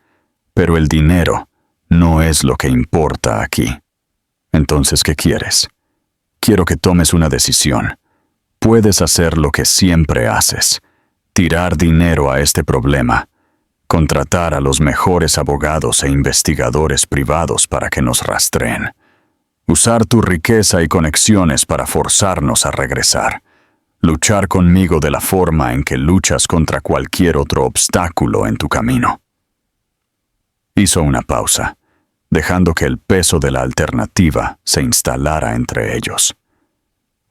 Pero el dinero no es lo que importa aquí. Entonces, ¿qué quieres? Quiero que tomes una decisión. Puedes hacer lo que siempre haces: tirar dinero a este problema, contratar a los mejores abogados e investigadores privados para que nos rastreen, usar tu riqueza y conexiones para forzarnos a regresar, luchar conmigo de la forma en que luchas contra cualquier otro obstáculo en tu camino. Hizo una pausa, dejando que el peso de la alternativa se instalara entre ellos.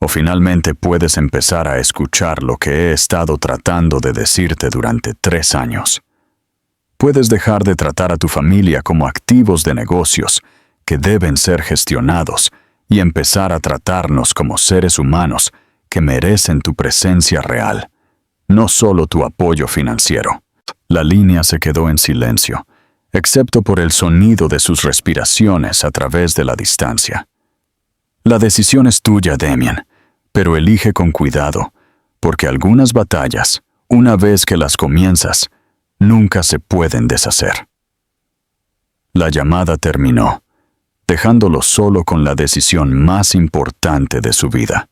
O finalmente puedes empezar a escuchar lo que he estado tratando de decirte durante 3 años. Puedes dejar de tratar a tu familia como activos de negocios que deben ser gestionados y empezar a tratarnos como seres humanos que merecen tu presencia real, no solo tu apoyo financiero. La línea se quedó en silencio, excepto por el sonido de sus respiraciones a través de la distancia. La decisión es tuya, Damien, pero elige con cuidado, porque algunas batallas, una vez que las comienzas, nunca se pueden deshacer. La llamada terminó, dejándolo solo con la decisión más importante de su vida.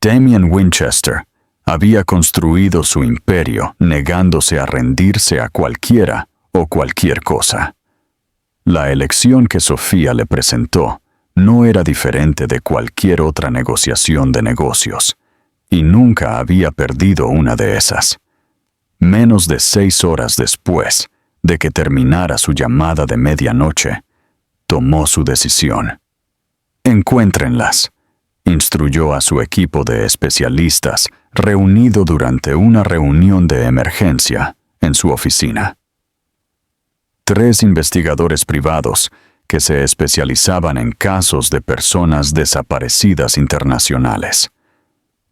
Damien Winchester había construido su imperio negándose a rendirse a cualquiera o cualquier cosa. La elección que Sofía le presentó no era diferente de cualquier otra negociación de negocios, y nunca había perdido una de esas. Menos de 6 horas después de que terminara su llamada de medianoche, tomó su decisión. Encuéntrenlas, instruyó a su equipo de especialistas reunido durante una reunión de emergencia en su oficina. 3 investigadores privados que se especializaban en casos de personas desaparecidas internacionales.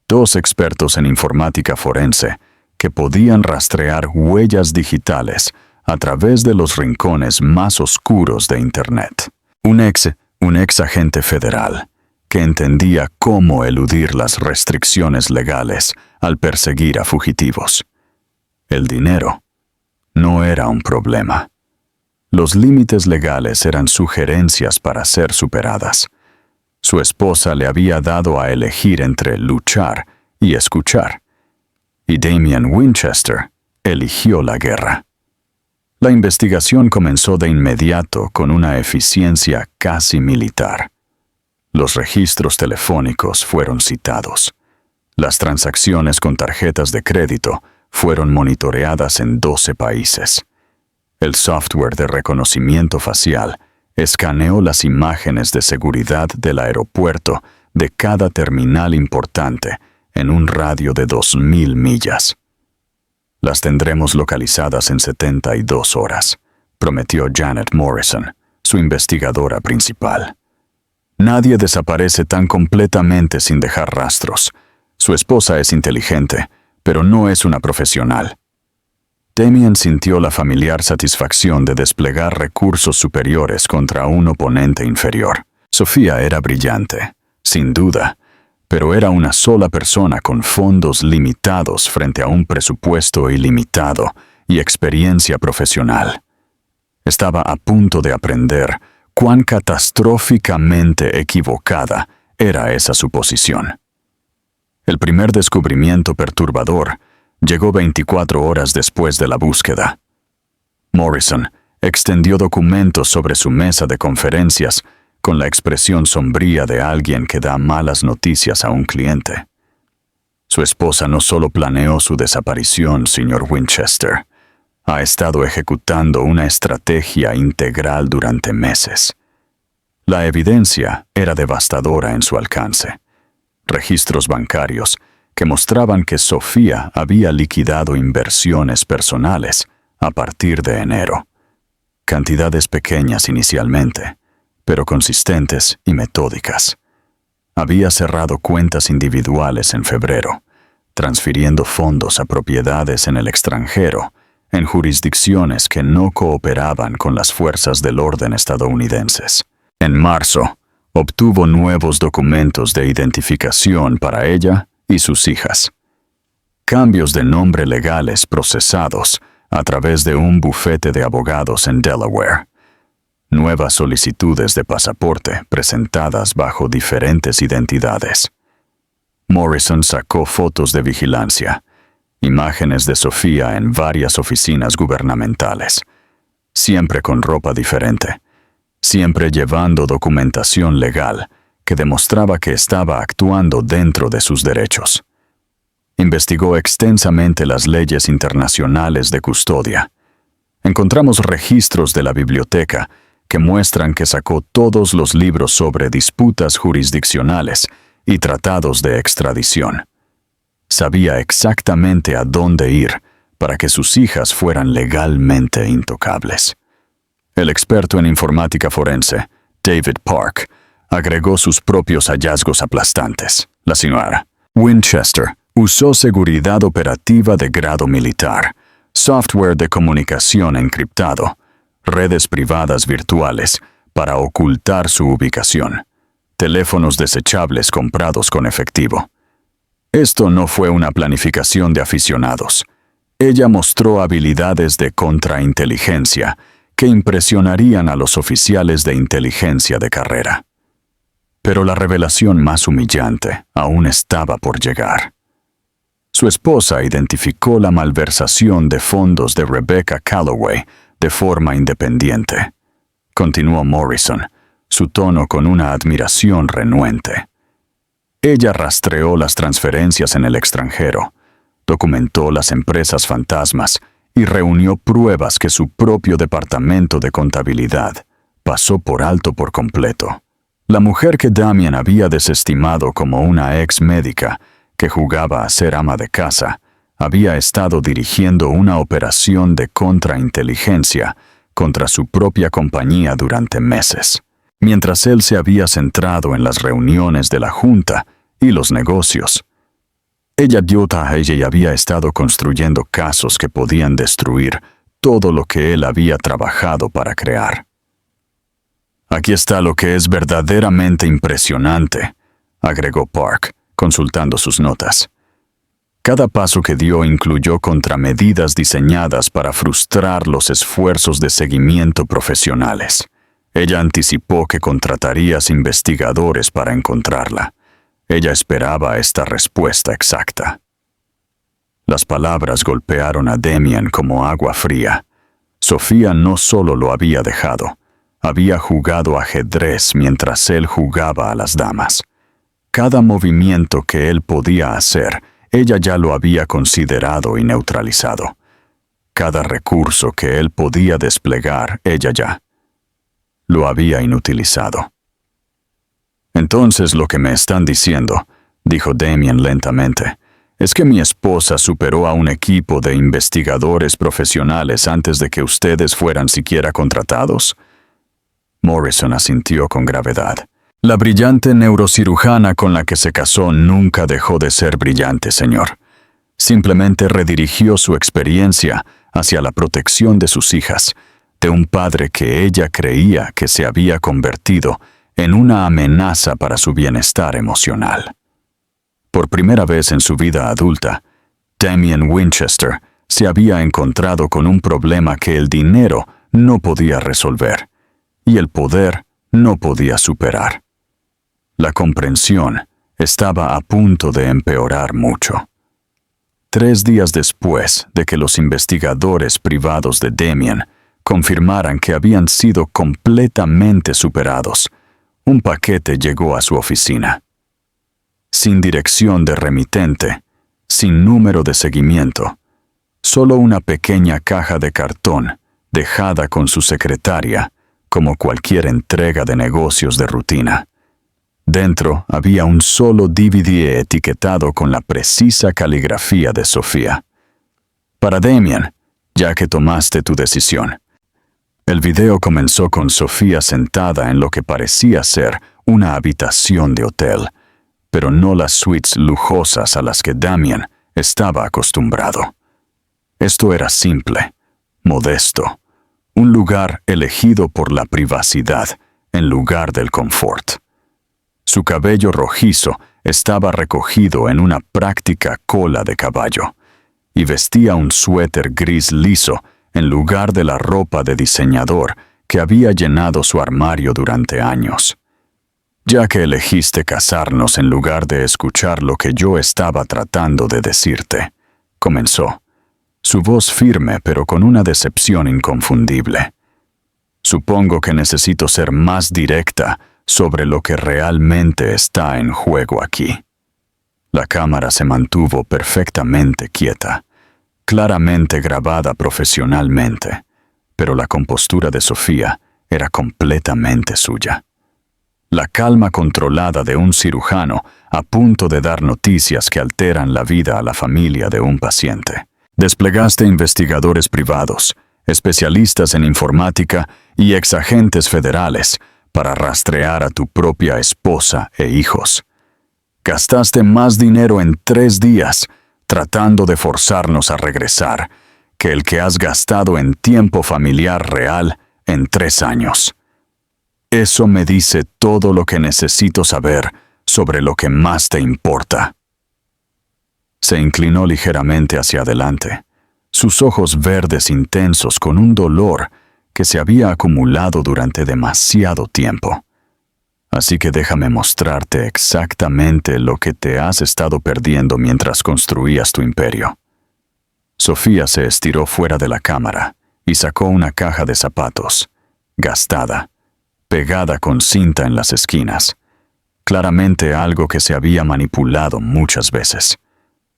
2 expertos en informática forense que podían rastrear huellas digitales a través de los rincones más oscuros de Internet. Un ex agente federal que entendía cómo eludir las restricciones legales al perseguir a fugitivos. El dinero no era un problema. Los límites legales eran sugerencias para ser superadas. Su esposa le había dado a elegir entre luchar y escuchar, y Damien Winchester eligió la guerra. La investigación comenzó de inmediato con una eficiencia casi militar. Los registros telefónicos fueron citados. Las transacciones con tarjetas de crédito fueron monitoreadas en 12 países. El software de reconocimiento facial escaneó las imágenes de seguridad del aeropuerto de cada terminal importante en un radio de 2.000 millas. Las tendremos localizadas en 72 horas, prometió Janet Morrison, su investigadora principal. Nadie desaparece tan completamente sin dejar rastros. Su esposa es inteligente, pero no es una profesional. Damien sintió la familiar satisfacción de desplegar recursos superiores contra un oponente inferior. Sofía era brillante, sin duda, pero era una sola persona con fondos limitados frente a un presupuesto ilimitado y experiencia profesional. Estaba a punto de aprender cuán catastróficamente equivocada era esa suposición. El primer descubrimiento perturbador llegó 24 horas después de la búsqueda. Morrison extendió documentos sobre su mesa de conferencias con la expresión sombría de alguien que da malas noticias a un cliente. Su esposa no solo planeó su desaparición, señor Winchester, ha estado ejecutando una estrategia integral durante meses. La evidencia era devastadora en su alcance. Registros bancarios que mostraban que Sofía había liquidado inversiones personales a partir de enero. Cantidades pequeñas inicialmente, pero consistentes y metódicas. Había cerrado cuentas individuales en febrero, transfiriendo fondos a propiedades en el extranjero, en jurisdicciones que no cooperaban con las fuerzas del orden estadounidenses. En marzo, obtuvo nuevos documentos de identificación para ella y sus hijas. Cambios de nombre legales procesados a través de un bufete de abogados en Delaware. Nuevas solicitudes de pasaporte presentadas bajo diferentes identidades. Morrison sacó fotos de vigilancia, imágenes de Sofía en varias oficinas gubernamentales, siempre con ropa diferente, siempre llevando documentación legal que demostraba que estaba actuando dentro de sus derechos. Investigó extensamente las leyes internacionales de custodia. Encontramos registros de la biblioteca que muestran que sacó todos los libros sobre disputas jurisdiccionales y tratados de extradición. Sabía exactamente a dónde ir para que sus hijas fueran legalmente intocables. El experto en informática forense, David Park, agregó sus propios hallazgos aplastantes. La señora Winchester usó seguridad operativa de grado militar, software de comunicación encriptado, redes privadas virtuales para ocultar su ubicación, teléfonos desechables comprados con efectivo. Esto no fue una planificación de aficionados. Ella mostró habilidades de contrainteligencia que impresionarían a los oficiales de inteligencia de carrera. Pero la revelación más humillante aún estaba por llegar. Su esposa identificó la malversación de fondos de Rebecca Calloway de forma independiente. Continuó Morrison, su tono con una admiración renuente. Ella rastreó las transferencias en el extranjero, documentó las empresas fantasmas y reunió pruebas que su propio departamento de contabilidad pasó por alto por completo. La mujer que Damien había desestimado como una ex médica que jugaba a ser ama de casa, había estado dirigiendo una operación de contrainteligencia contra su propia compañía durante meses, mientras él se había centrado en las reuniones de la junta y los negocios. Ella había estado construyendo casos que podían destruir todo lo que él había trabajado para crear. Aquí está lo que es verdaderamente impresionante, agregó Park, consultando sus notas. Cada paso que dio incluyó contramedidas diseñadas para frustrar los esfuerzos de seguimiento profesionales. Ella anticipó que contrataría investigadores para encontrarla. Ella esperaba esta respuesta exacta. Las palabras golpearon a Damien como agua fría. Sofía no solo lo había dejado, había jugado ajedrez mientras él jugaba a las damas. Cada movimiento que él podía hacer, ella ya lo había considerado y neutralizado. Cada recurso que él podía desplegar, ella ya lo había inutilizado. Entonces lo que me están diciendo, dijo Damien lentamente, ¿Es que mi esposa superó a un equipo de investigadores profesionales antes de que ustedes fueran siquiera contratados? Morrison asintió con gravedad. La brillante neurocirujana con la que se casó nunca dejó de ser brillante, señor. Simplemente redirigió su experiencia hacia la protección de sus hijas, de un padre que ella creía que se había convertido en una amenaza para su bienestar emocional. Por primera vez en su vida adulta, Damien Winchester se había encontrado con un problema que el dinero no podía resolver y el poder no podía superar. La comprensión estaba a punto de empeorar mucho. 3 días después de que los investigadores privados de Damien confirmaran que habían sido completamente superados, un paquete llegó a su oficina. Sin dirección de remitente, sin número de seguimiento, solo una pequeña caja de cartón dejada con su secretaria, como cualquier entrega de negocios de rutina. Dentro había un solo DVD etiquetado con la precisa caligrafía de Sofía. Para Damien, ya que tomaste tu decisión. El video comenzó con Sofía sentada en lo que parecía ser una habitación de hotel, pero no las suites lujosas a las que Damien estaba acostumbrado. Esto era simple, modesto, un lugar elegido por la privacidad en lugar del confort. Su cabello rojizo estaba recogido en una práctica cola de caballo, y vestía un suéter gris liso en lugar de la ropa de diseñador que había llenado su armario durante años. Ya que elegiste casarnos en lugar de escuchar lo que yo estaba tratando de decirte, comenzó, su voz firme pero con una decepción inconfundible. Supongo que necesito ser más directa sobre lo que realmente está en juego aquí. La cámara se mantuvo perfectamente quieta, claramente grabada profesionalmente, pero la compostura de Sofía era completamente suya. La calma controlada de un cirujano a punto de dar noticias que alteran la vida a la familia de un paciente. Desplegaste investigadores privados, especialistas en informática y exagentes federales para rastrear a tu propia esposa e hijos. Gastaste más dinero en 3 días tratando de forzarnos a regresar que el que has gastado en tiempo familiar real en 3 años. Eso me dice todo lo que necesito saber sobre lo que más te importa. Se inclinó ligeramente hacia adelante, sus ojos verdes intensos con un dolor que se había acumulado durante demasiado tiempo. Así que déjame mostrarte exactamente lo que te has estado perdiendo mientras construías tu imperio. Sofía se estiró fuera de la cámara y sacó una caja de zapatos, gastada, pegada con cinta en las esquinas, claramente algo que se había manipulado muchas veces.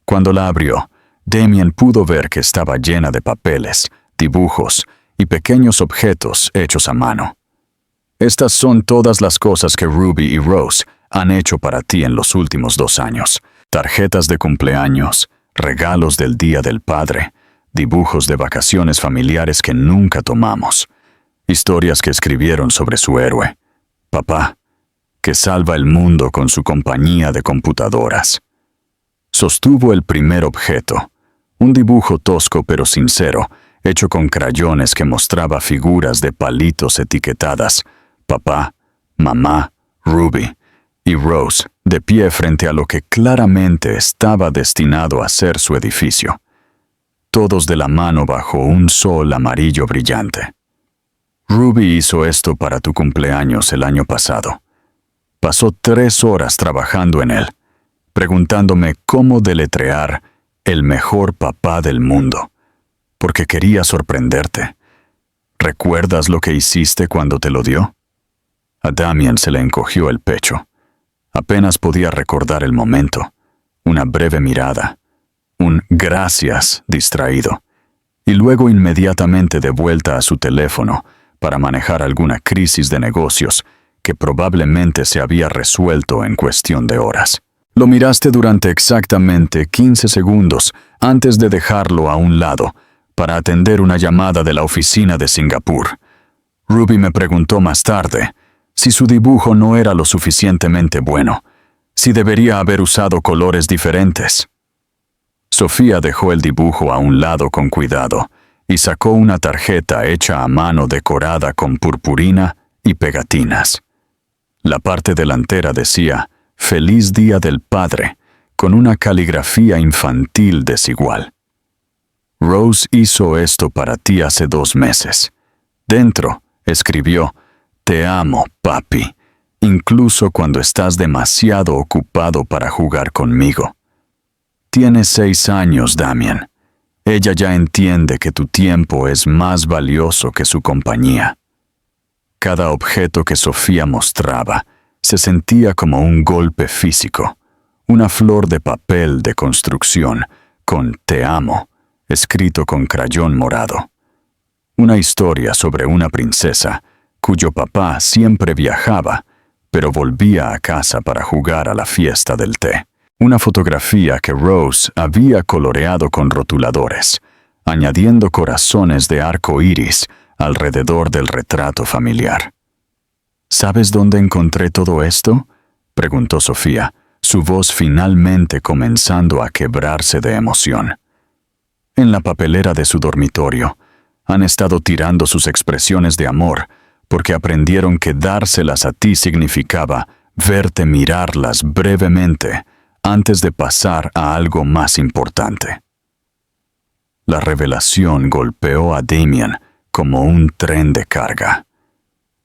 Cuando la abrió, Damien pudo ver que estaba llena de papeles, dibujos y pequeños objetos hechos a mano. Estas son todas las cosas que Ruby y Rose han hecho para ti en los últimos 2 años. Tarjetas de cumpleaños, regalos del Día del Padre, dibujos de vacaciones familiares que nunca tomamos, historias que escribieron sobre su héroe, papá, que salva el mundo con su compañía de computadoras. Sostuvo el primer objeto, un dibujo tosco pero sincero, hecho con crayones que mostraba figuras de palitos etiquetadas, papá, mamá, Ruby y Rose, de pie frente a lo que claramente estaba destinado a ser su edificio. Todos de la mano bajo un sol amarillo brillante. Ruby hizo esto para tu cumpleaños el año pasado. Pasó 3 horas trabajando en él, preguntándome cómo deletrear el mejor papá del mundo, porque quería sorprenderte. ¿Recuerdas lo que hiciste cuando te lo dio? A Damien se le encogió el pecho. Apenas podía recordar el momento, una breve mirada, un gracias distraído, y luego inmediatamente de vuelta a su teléfono para manejar alguna crisis de negocios que probablemente se había resuelto en cuestión de horas. Lo miraste durante exactamente 15 segundos antes de dejarlo a un lado para atender una llamada de la oficina de Singapur. Ruby me preguntó más tarde si su dibujo no era lo suficientemente bueno, si debería haber usado colores diferentes. Sofía dejó el dibujo a un lado con cuidado y sacó una tarjeta hecha a mano decorada con purpurina y pegatinas. La parte delantera decía «Feliz Día del Padre», con una caligrafía infantil desigual. Rose hizo esto para ti hace 2 meses. Dentro, escribió «Te amo, papi», incluso cuando estás demasiado ocupado para jugar conmigo. Tienes 6 años, Damien. Ella ya entiende que tu tiempo es más valioso que su compañía. Cada objeto que Sofía mostraba se sentía como un golpe físico, una flor de papel de construcción con «Te amo», escrito con crayón morado. Una historia sobre una princesa cuyo papá siempre viajaba, pero volvía a casa para jugar a la fiesta del té. Una fotografía que Rose había coloreado con rotuladores, añadiendo corazones de arco iris alrededor del retrato familiar. ¿Sabes dónde encontré todo esto?, preguntó Sofía, su voz finalmente comenzando a quebrarse de emoción. En la papelera de su dormitorio. Han estado tirando sus expresiones de amor porque aprendieron que dárselas a ti significaba verte mirarlas brevemente antes de pasar a algo más importante. La revelación golpeó a Damien como un tren de carga.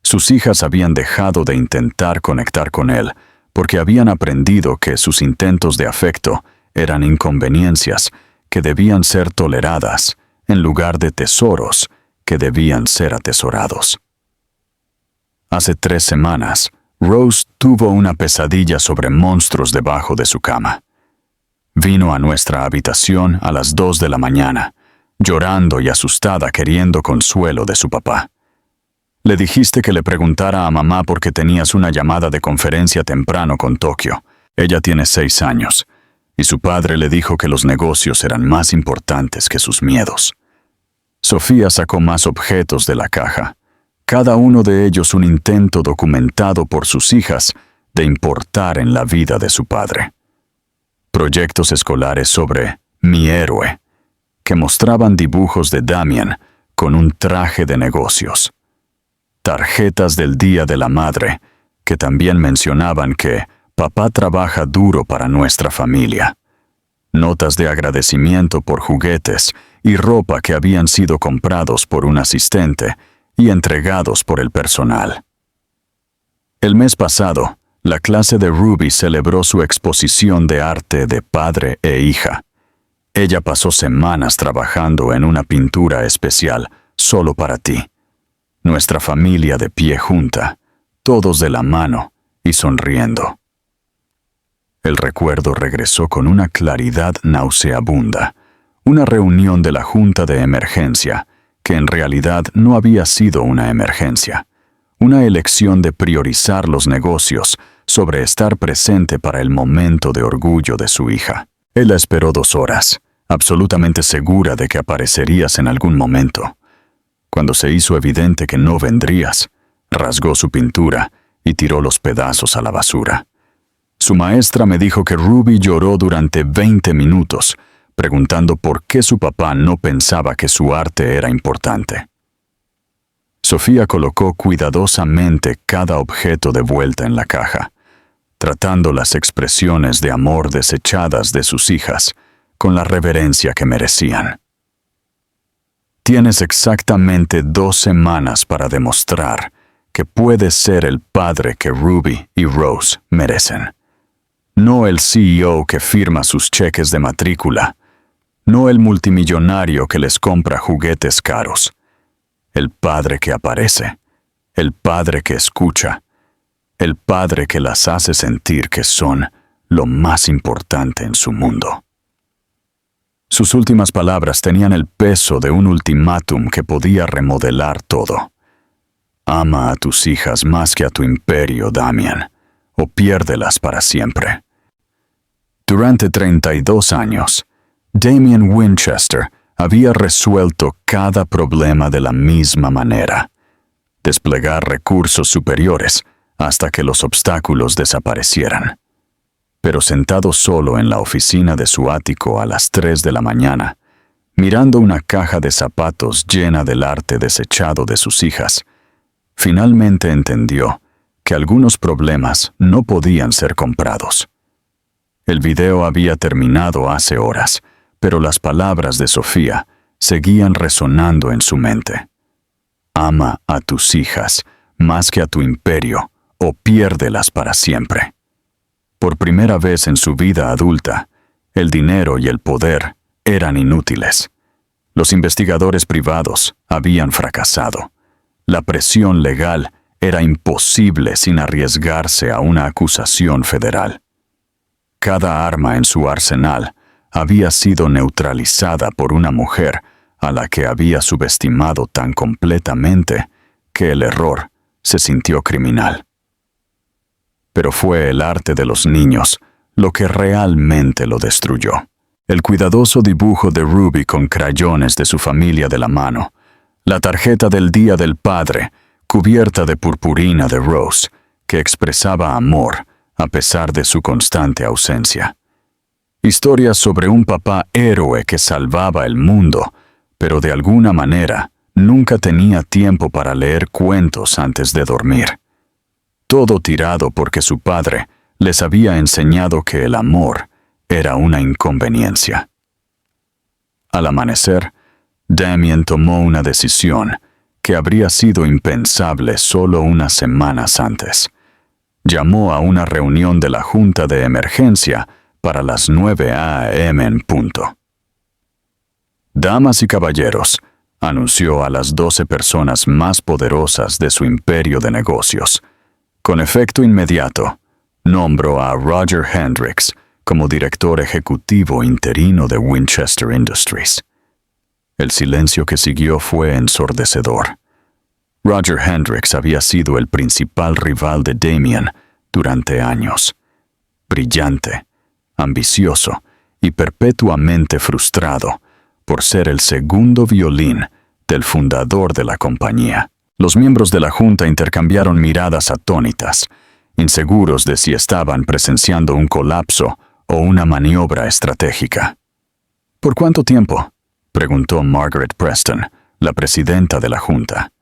Sus hijas habían dejado de intentar conectar con él porque habían aprendido que sus intentos de afecto eran inconveniencias que debían ser toleradas en lugar de tesoros que debían ser atesorados. Hace 3 semanas, Rose tuvo una pesadilla sobre monstruos debajo de su cama. Vino a nuestra habitación a las 2 de la mañana, llorando y asustada queriendo consuelo de su papá. Le dijiste que le preguntara a mamá porque tenías una llamada de conferencia temprano con Tokio. Ella tiene 6 años, y su padre le dijo que los negocios eran más importantes que sus miedos. Sofía sacó más objetos de la caja, cada uno de ellos un intento documentado por sus hijas de importar en la vida de su padre. Proyectos escolares sobre Mi héroe, que mostraban dibujos de Damien con un traje de negocios. Tarjetas del Día de la Madre, que también mencionaban que papá trabaja duro para nuestra familia. Notas de agradecimiento por juguetes y ropa que habían sido comprados por un asistente y entregados por el personal. El mes pasado, la clase de Ruby celebró su exposición de arte de padre e hija. Ella pasó semanas trabajando en una pintura especial solo para ti. Nuestra familia de pie junta, todos de la mano y sonriendo. El recuerdo regresó con una claridad nauseabunda, una reunión de la Junta de Emergencia, que en realidad no había sido una emergencia, una elección de priorizar los negocios sobre estar presente para el momento de orgullo de su hija. Él la esperó 2 horas, absolutamente segura de que aparecerías en algún momento. Cuando se hizo evidente que no vendrías, rasgó su pintura y tiró los pedazos a la basura. Su maestra me dijo que Ruby lloró durante 20 minutos, preguntando por qué su papá no pensaba que su arte era importante. Sofía colocó cuidadosamente cada objeto de vuelta en la caja, tratando las expresiones de amor desechadas de sus hijas con la reverencia que merecían. Tienes exactamente 2 semanas para demostrar que puedes ser el padre que Ruby y Rose merecen. No el CEO que firma sus cheques de matrícula, no el multimillonario que les compra juguetes caros. El padre que aparece, el padre que escucha, el padre que las hace sentir que son lo más importante en su mundo. Sus últimas palabras tenían el peso de un ultimátum que podía remodelar todo. Ama a tus hijas más que a tu imperio, Damien, o piérdelas para siempre. Durante 32 años, Damien Winchester había resuelto cada problema de la misma manera: desplegar recursos superiores hasta que los obstáculos desaparecieran. Pero sentado solo en la oficina de su ático a las 3 de la mañana, mirando una caja de zapatos llena del arte desechado de sus hijas, finalmente entendió que algunos problemas no podían ser comprados. El video había terminado hace horas, pero las palabras de Sofía seguían resonando en su mente. Ama a tus hijas más que a tu imperio o piérdelas para siempre. Por primera vez en su vida adulta, el dinero y el poder eran inútiles. Los investigadores privados habían fracasado. La presión legal era imposible sin arriesgarse a una acusación federal. Cada arma en su arsenal había sido neutralizada por una mujer a la que había subestimado tan completamente que el error se sintió criminal. Pero fue el arte de los niños lo que realmente lo destruyó. El cuidadoso dibujo de Ruby con crayones de su familia de la mano, la tarjeta del Día del Padre, cubierta de purpurina de Rose, que expresaba amor a pesar de su constante ausencia. Historias sobre un papá héroe que salvaba el mundo, pero de alguna manera nunca tenía tiempo para leer cuentos antes de dormir. Todo tirado porque su padre les había enseñado que el amor era una inconveniencia. Al amanecer, Damien tomó una decisión que habría sido impensable solo unas semanas antes. Llamó a una reunión de la Junta de Emergencia para las 9 a.m. en punto. Damas y caballeros, anunció a las 12 personas más poderosas de su imperio de negocios. Con efecto inmediato, nombró a Roger Hendricks como director ejecutivo interino de Winchester Industries. El silencio que siguió fue ensordecedor. Roger Hendricks había sido el principal rival de Damien durante años. Brillante, ambicioso y perpetuamente frustrado por ser el segundo violín del fundador de la compañía. Los miembros de la junta intercambiaron miradas atónitas, inseguros de si estaban presenciando un colapso o una maniobra estratégica. ¿Por cuánto tiempo?, preguntó Margaret Preston, la presidenta de la junta.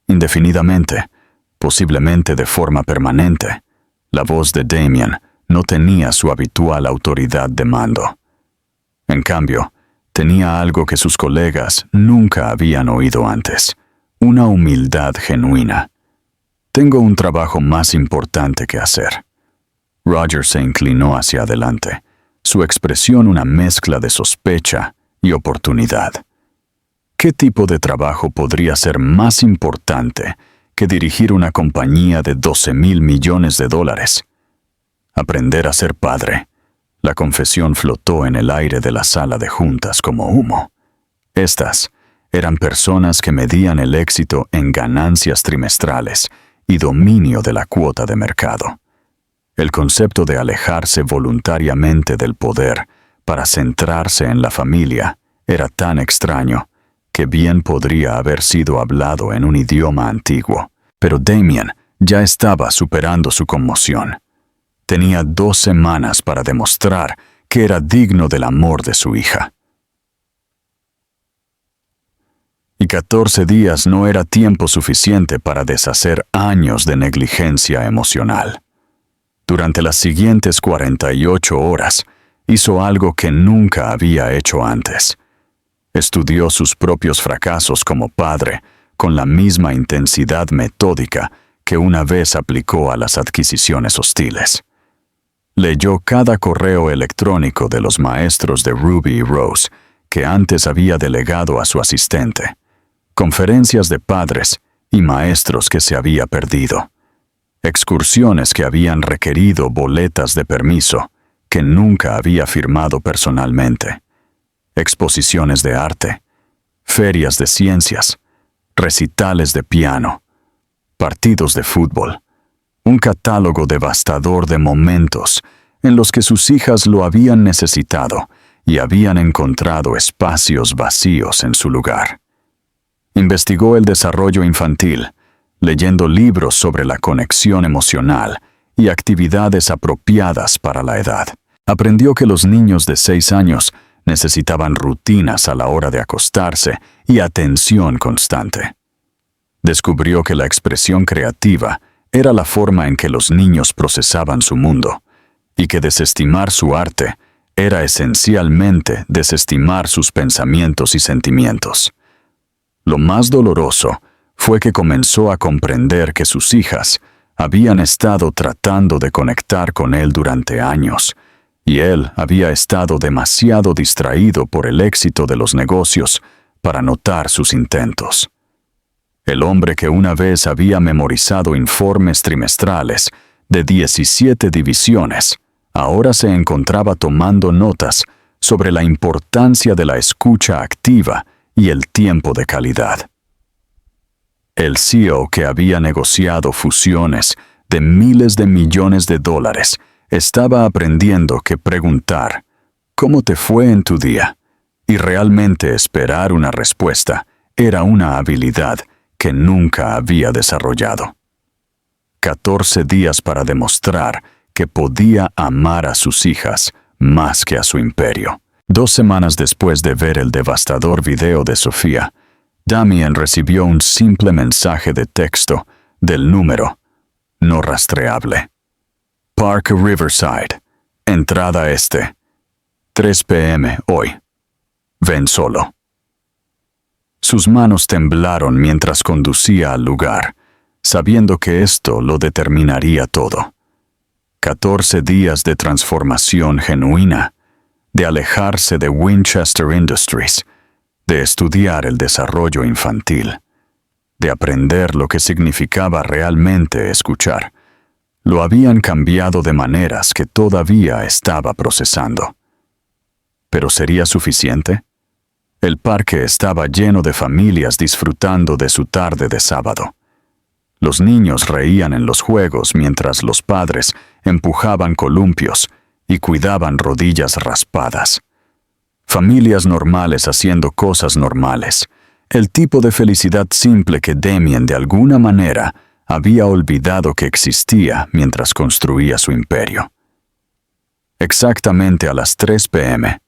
Indefinidamente, posiblemente de forma permanente. La voz de Damien no tenía su habitual autoridad de mando. En cambio, tenía algo que sus colegas nunca habían oído antes: una humildad genuina. Tengo un trabajo más importante que hacer. Roger se inclinó hacia adelante, su expresión una mezcla de sospecha y oportunidad. ¿Qué tipo de trabajo podría ser más importante que dirigir una compañía de $12,000 millones? Aprender a ser padre. La confesión flotó en el aire de la sala de juntas como humo. Estas eran personas que medían el éxito en ganancias trimestrales y dominio de la cuota de mercado. El concepto de alejarse voluntariamente del poder para centrarse en la familia era tan extraño que bien podría haber sido hablado en un idioma antiguo. Pero Damien ya estaba superando su conmoción. Tenía 2 semanas para demostrar que era digno del amor de su hija. Y 14 días no era tiempo suficiente para deshacer años de negligencia emocional. Durante las siguientes 48 horas, hizo algo que nunca había hecho antes. Estudió sus propios fracasos como padre con la misma intensidad metódica que una vez aplicó a las adquisiciones hostiles. Leyó cada correo electrónico de los maestros de Ruby y Rose que antes había delegado a su asistente, conferencias de padres y maestros que se había perdido, excursiones que habían requerido boletas de permiso que nunca había firmado personalmente, exposiciones de arte, ferias de ciencias, recitales de piano, partidos de fútbol, un catálogo devastador de momentos en los que sus hijas lo habían necesitado y habían encontrado espacios vacíos en su lugar. Investigó el desarrollo infantil, leyendo libros sobre la conexión emocional y actividades apropiadas para la edad. Aprendió que los niños de 6 años necesitaban rutinas a la hora de acostarse y atención constante. Descubrió que la expresión creativa era la forma en que los niños procesaban su mundo, y que desestimar su arte era esencialmente desestimar sus pensamientos y sentimientos. Lo más doloroso fue que comenzó a comprender que sus hijas habían estado tratando de conectar con él durante años, y él había estado demasiado distraído por el éxito de los negocios para notar sus intentos. El hombre que una vez había memorizado informes trimestrales de 17 divisiones, ahora se encontraba tomando notas sobre la importancia de la escucha activa y el tiempo de calidad. El CEO que había negociado fusiones de miles de millones de dólares estaba aprendiendo que preguntar ¿cómo te fue en tu día? Y realmente esperar una respuesta era una habilidad que nunca había desarrollado. 14 días para demostrar que podía amar a sus hijas más que a su imperio. 2 semanas después de ver el devastador video de Sofía, Damien recibió un simple mensaje de texto del número no rastreable. Park Riverside, entrada este, 3 p.m. hoy. Ven solo. Sus manos temblaron mientras conducía al lugar, sabiendo que esto lo determinaría todo. 14 días de transformación genuina, de alejarse de Winchester Industries, de estudiar el desarrollo infantil, de aprender lo que significaba realmente escuchar. Lo habían cambiado de maneras que todavía estaba procesando. ¿Pero sería suficiente? El parque estaba lleno de familias disfrutando de su tarde de sábado. Los niños reían en los juegos mientras los padres empujaban columpios y cuidaban rodillas raspadas. Familias normales haciendo cosas normales. El tipo de felicidad simple que Damien de alguna manera había olvidado que existía mientras construía su imperio. Exactamente a las 3 p.m.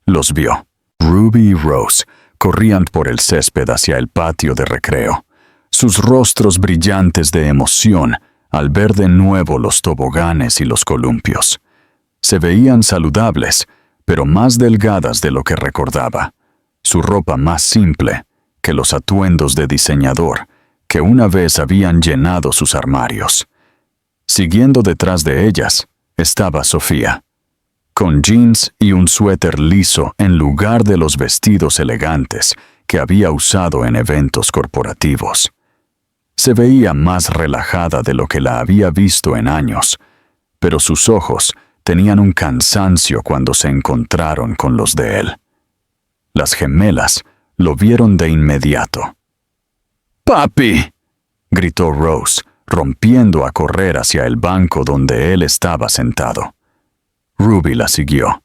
los vio. Ruby y Rose corrían por el césped hacia el patio de recreo, sus rostros brillantes de emoción al ver de nuevo los toboganes y los columpios. Se veían saludables, pero más delgadas de lo que recordaba, su ropa más simple que los atuendos de diseñador que una vez habían llenado sus armarios. Siguiendo detrás de ellas estaba Sofía, con jeans y un suéter liso en lugar de los vestidos elegantes que había usado en eventos corporativos. Se veía más relajada de lo que la había visto en años, pero sus ojos tenían un cansancio cuando se encontraron con los de él. Las gemelas lo vieron de inmediato. ¡Papi!, gritó Rose, rompiendo a correr hacia el banco donde él estaba sentado. Ruby la siguió,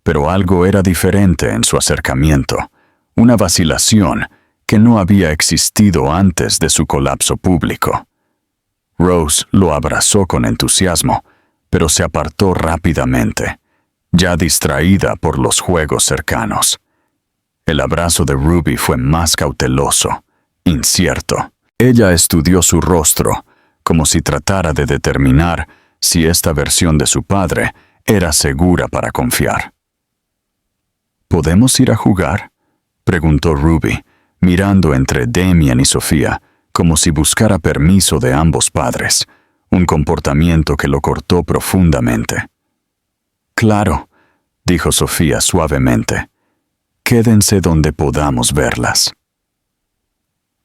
pero algo era diferente en su acercamiento, una vacilación que no había existido antes de su colapso público. Rose lo abrazó con entusiasmo, pero se apartó rápidamente, ya distraída por los juegos cercanos. El abrazo de Ruby fue más cauteloso, incierto. Ella estudió su rostro, como si tratara de determinar si esta versión de su padre era segura para confiar. ¿Podemos ir a jugar?, preguntó Ruby, mirando entre Damien y Sofía, como si buscara permiso de ambos padres, un comportamiento que lo cortó profundamente. Claro, dijo Sofía suavemente. Quédense donde podamos verlas.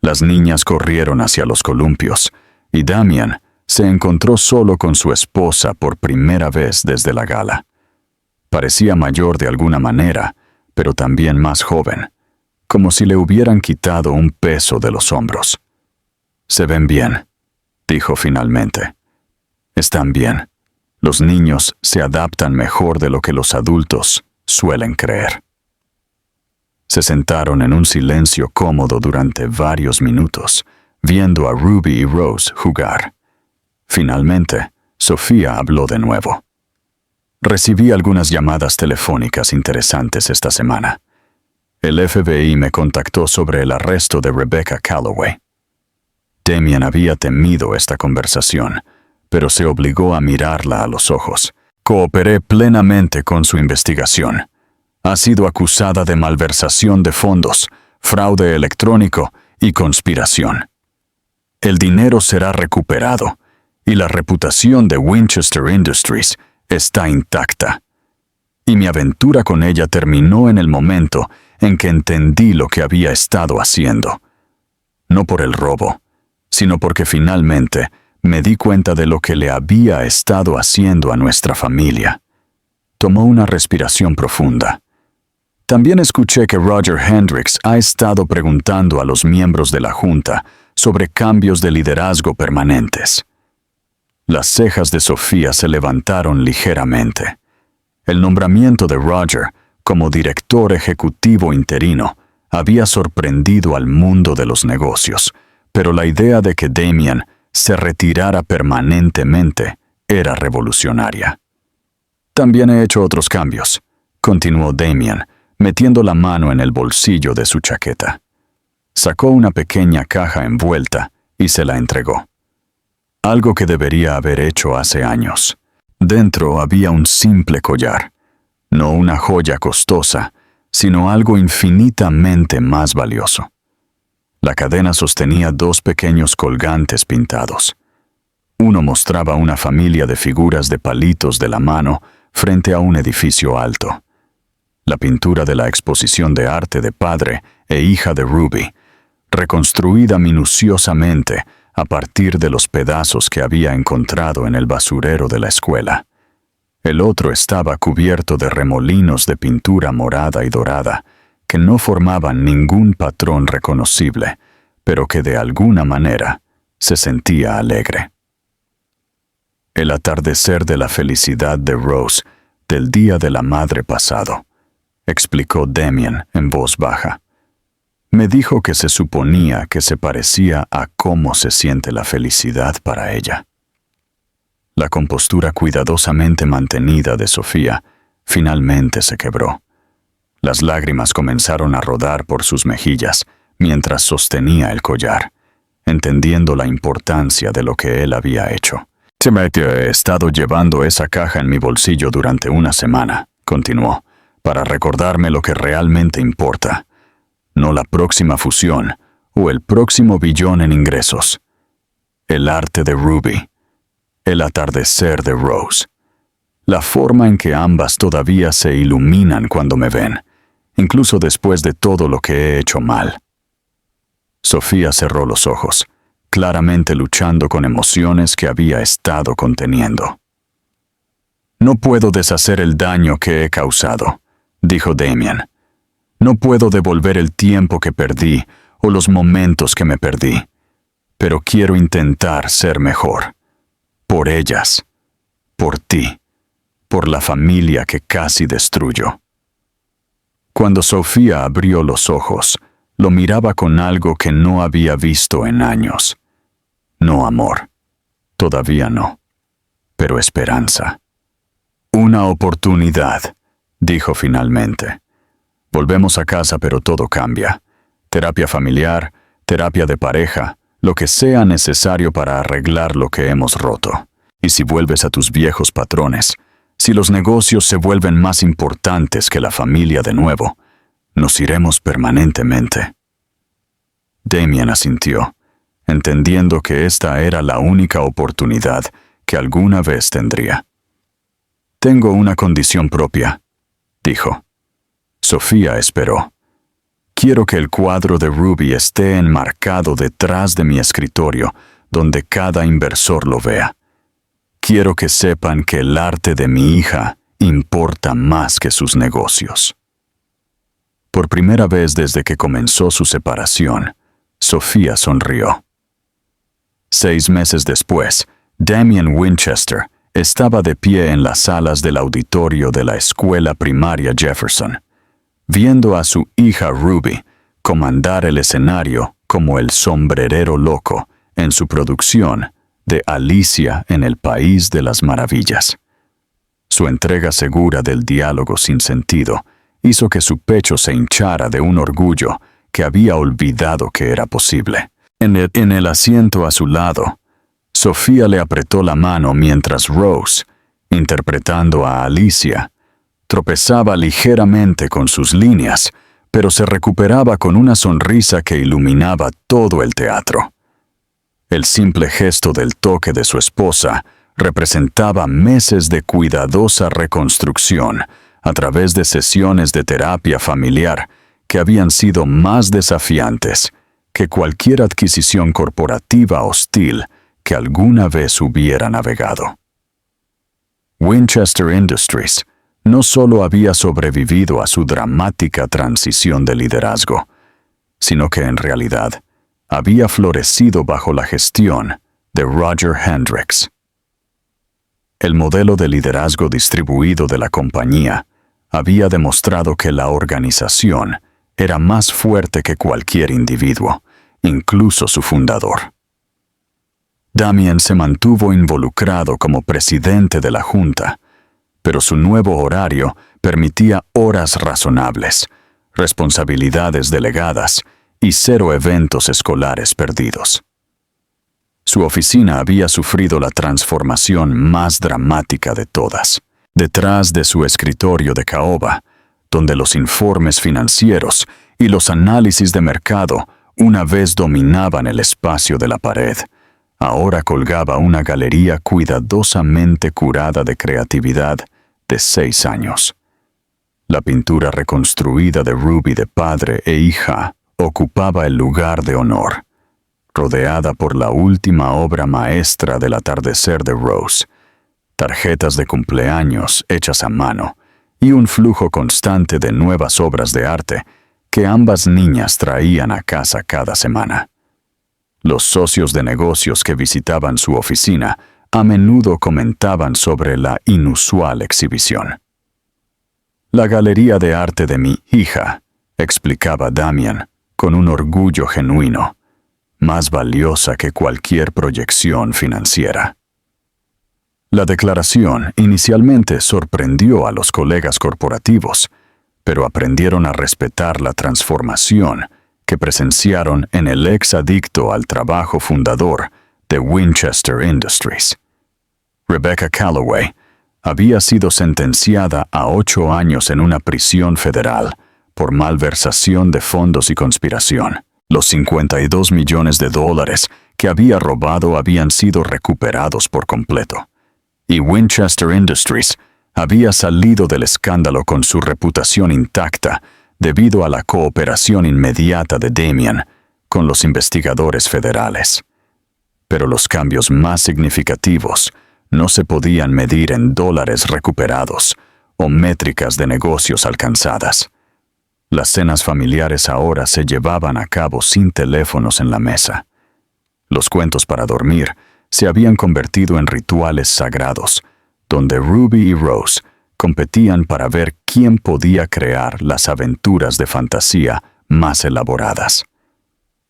Las niñas corrieron hacia los columpios, y Damien se encontró solo con su esposa por primera vez desde la gala. Parecía mayor de alguna manera, pero también más joven, como si le hubieran quitado un peso de los hombros. «Se ven bien», dijo finalmente. «Están bien. Los niños se adaptan mejor de lo que los adultos suelen creer. Se sentaron en un silencio cómodo durante varios minutos, viendo a Ruby y Rose jugar. Finalmente, Sofía habló de nuevo. Recibí algunas llamadas telefónicas interesantes esta semana. El FBI me contactó sobre el arresto de Rebecca Calloway. Damien había temido esta conversación, pero se obligó a mirarla a los ojos. Cooperé plenamente con su investigación. Ha sido acusada de malversación de fondos, fraude electrónico y conspiración. El dinero será recuperado y la reputación de Winchester Industries está intacta. Y mi aventura con ella terminó en el momento en que entendí lo que había estado haciendo. No por el robo, sino porque finalmente me di cuenta de lo que le había estado haciendo a nuestra familia. Tomó una respiración profunda. También escuché que Roger Hendricks ha estado preguntando a los miembros de la Junta sobre cambios de liderazgo permanentes. Las cejas de Sofía se levantaron ligeramente. El nombramiento de Roger como director ejecutivo interino había sorprendido al mundo de los negocios, pero la idea de que Damien se retirara permanentemente era revolucionaria. También he hecho otros cambios, continuó Damien, metiendo la mano en el bolsillo de su chaqueta. Sacó una pequeña caja envuelta y se la entregó. Algo que debería haber hecho hace años. Dentro había un simple collar, no una joya costosa, sino algo infinitamente más valioso. La cadena sostenía 2 pequeños colgantes pintados. Uno mostraba una familia de figuras de palitos de la mano frente a un edificio alto. La pintura de la exposición de arte de padre e hija de Ruby, reconstruida minuciosamente a partir de los pedazos que había encontrado en el basurero de la escuela. El otro estaba cubierto de remolinos de pintura morada y dorada, que no formaban ningún patrón reconocible, pero que de alguna manera se sentía alegre. El atardecer de la felicidad de Rose del Día de la Madre pasado, explicó Damien en voz baja. Me dijo que se suponía que se parecía a cómo se siente la felicidad para ella. La compostura cuidadosamente mantenida de Sofía finalmente se quebró. Las lágrimas comenzaron a rodar por sus mejillas mientras sostenía el collar, entendiendo la importancia de lo que él había hecho. He estado llevando esa caja en mi bolsillo durante una semana, continuó, para recordarme lo que realmente importa. No la próxima fusión o el próximo billón en ingresos. El arte de Ruby. El atardecer de Rose. La forma en que ambas todavía se iluminan cuando me ven, incluso después de todo lo que he hecho mal. Sofía cerró los ojos, claramente luchando con emociones que había estado conteniendo. No puedo deshacer el daño que he causado, dijo Damien. No puedo devolver el tiempo que perdí o los momentos que me perdí, pero quiero intentar ser mejor. Por ellas, por ti, por la familia que casi destruyó. Cuando Sofía abrió los ojos, lo miraba con algo que no había visto en años. No amor, todavía no, pero esperanza. Una oportunidad, dijo finalmente. Volvemos a casa, pero todo cambia. Terapia familiar, terapia de pareja, lo que sea necesario para arreglar lo que hemos roto. Y si vuelves a tus viejos patrones, si los negocios se vuelven más importantes que la familia de nuevo, nos iremos permanentemente. Damien asintió, entendiendo que esta era la única oportunidad que alguna vez tendría. Tengo una condición propia, dijo. Sofía esperó. Quiero que el cuadro de Ruby esté enmarcado detrás de mi escritorio, donde cada inversor lo vea. Quiero que sepan que el arte de mi hija importa más que sus negocios. Por primera vez desde que comenzó su separación, Sofía sonrió. 6 meses después, Damien Winchester estaba de pie en las salas del auditorio de la escuela primaria Jefferson, viendo a su hija Ruby comandar el escenario como el sombrerero loco en su producción de Alicia en el País de las Maravillas. Su entrega segura del diálogo sin sentido hizo que su pecho se hinchara de un orgullo que había olvidado que era posible. En el asiento a su lado, Sofía le apretó la mano mientras Rose, interpretando a Alicia, tropezaba ligeramente con sus líneas, pero se recuperaba con una sonrisa que iluminaba todo el teatro. El simple gesto del toque de su esposa representaba meses de cuidadosa reconstrucción a través de sesiones de terapia familiar que habían sido más desafiantes que cualquier adquisición corporativa hostil que alguna vez hubiera navegado. Winchester Industries no solo había sobrevivido a su dramática transición de liderazgo, sino que en realidad había florecido bajo la gestión de Roger Hendricks. El modelo de liderazgo distribuido de la compañía había demostrado que la organización era más fuerte que cualquier individuo, incluso su fundador. Damien se mantuvo involucrado como presidente de la junta, pero su nuevo horario permitía horas razonables, responsabilidades delegadas y 0 eventos escolares perdidos. Su oficina había sufrido la transformación más dramática de todas. Detrás de su escritorio de caoba, donde los informes financieros y los análisis de mercado una vez dominaban el espacio de la pared, ahora colgaba una galería cuidadosamente curada de creatividad de 6 años. La pintura reconstruida de Ruby de padre e hija ocupaba el lugar de honor, rodeada por la última obra maestra del atardecer de Rose, tarjetas de cumpleaños hechas a mano y un flujo constante de nuevas obras de arte que ambas niñas traían a casa cada semana. Los socios de negocios que visitaban su oficina a menudo comentaban sobre la inusual exhibición. La galería de arte de mi hija, explicaba Damien, con un orgullo genuino, más valiosa que cualquier proyección financiera. La declaración inicialmente sorprendió a los colegas corporativos, pero aprendieron a respetar la transformación que presenciaron en el ex adicto al trabajo fundador de Winchester Industries. Rebecca Calloway había sido sentenciada a 8 años en una prisión federal por malversación de fondos y conspiración. Los $52 millones que había robado habían sido recuperados por completo, y Winchester Industries había salido del escándalo con su reputación intacta debido a la cooperación inmediata de Damien con los investigadores federales. Pero los cambios más significativos no se podían medir en dólares recuperados o métricas de negocios alcanzadas. Las cenas familiares ahora se llevaban a cabo sin teléfonos en la mesa. Los cuentos para dormir se habían convertido en rituales sagrados, donde Ruby y Rose competían para ver quién podía crear las aventuras de fantasía más elaboradas.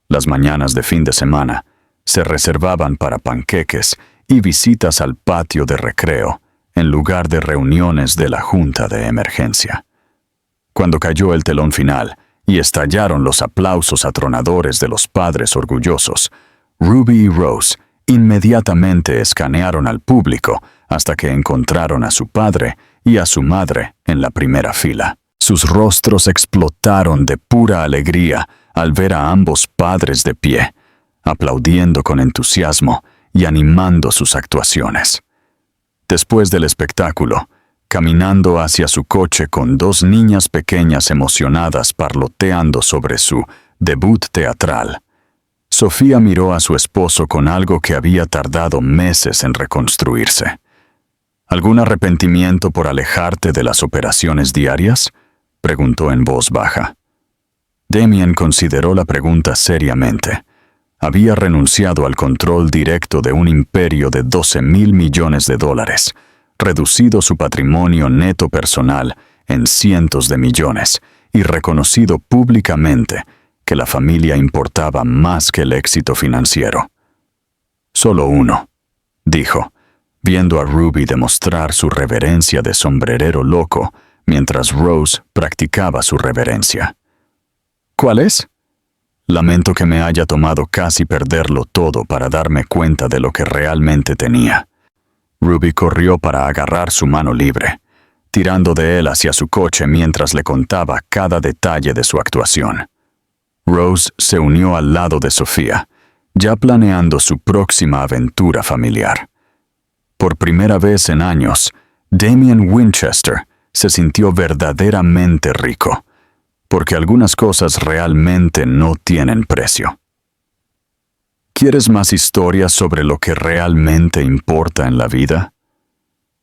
Las mañanas de fin de semana se reservaban para panqueques y visitas al patio de recreo, en lugar de reuniones de la junta de emergencia. Cuando cayó el telón final y estallaron los aplausos atronadores de los padres orgullosos, Ruby y Rose inmediatamente escanearon al público hasta que encontraron a su padre y a su madre en la primera fila. Sus rostros explotaron de pura alegría al ver a ambos padres de pie, aplaudiendo con entusiasmo y animando sus actuaciones. Después del espectáculo, caminando hacia su coche con 2 niñas pequeñas emocionadas parloteando sobre su debut teatral, Sofía miró a su esposo con algo que había tardado meses en reconstruirse. ¿Algún arrepentimiento por alejarte de las operaciones diarias?, preguntó en voz baja. Damien consideró la pregunta seriamente, Había renunciado al control directo de un imperio de 12.000 millones de dólares, reducido su patrimonio neto personal en cientos de millones y reconocido públicamente que la familia importaba más que el éxito financiero. Solo uno, dijo, viendo a Ruby demostrar su reverencia de sombrerero loco mientras Rose practicaba su reverencia. ¿Cuál es? Lamento que me haya tomado casi perderlo todo para darme cuenta de lo que realmente tenía. Ruby corrió para agarrar su mano libre, tirando de él hacia su coche mientras le contaba cada detalle de su actuación. Rose se unió al lado de Sofía, ya planeando su próxima aventura familiar. Por primera vez en años, Damien Winchester se sintió verdaderamente rico, porque algunas cosas realmente no tienen precio. ¿Quieres más historias sobre lo que realmente importa en la vida?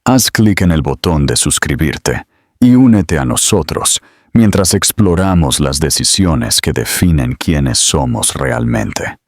Haz clic en el botón de suscribirte y únete a nosotros mientras exploramos las decisiones que definen quiénes somos realmente.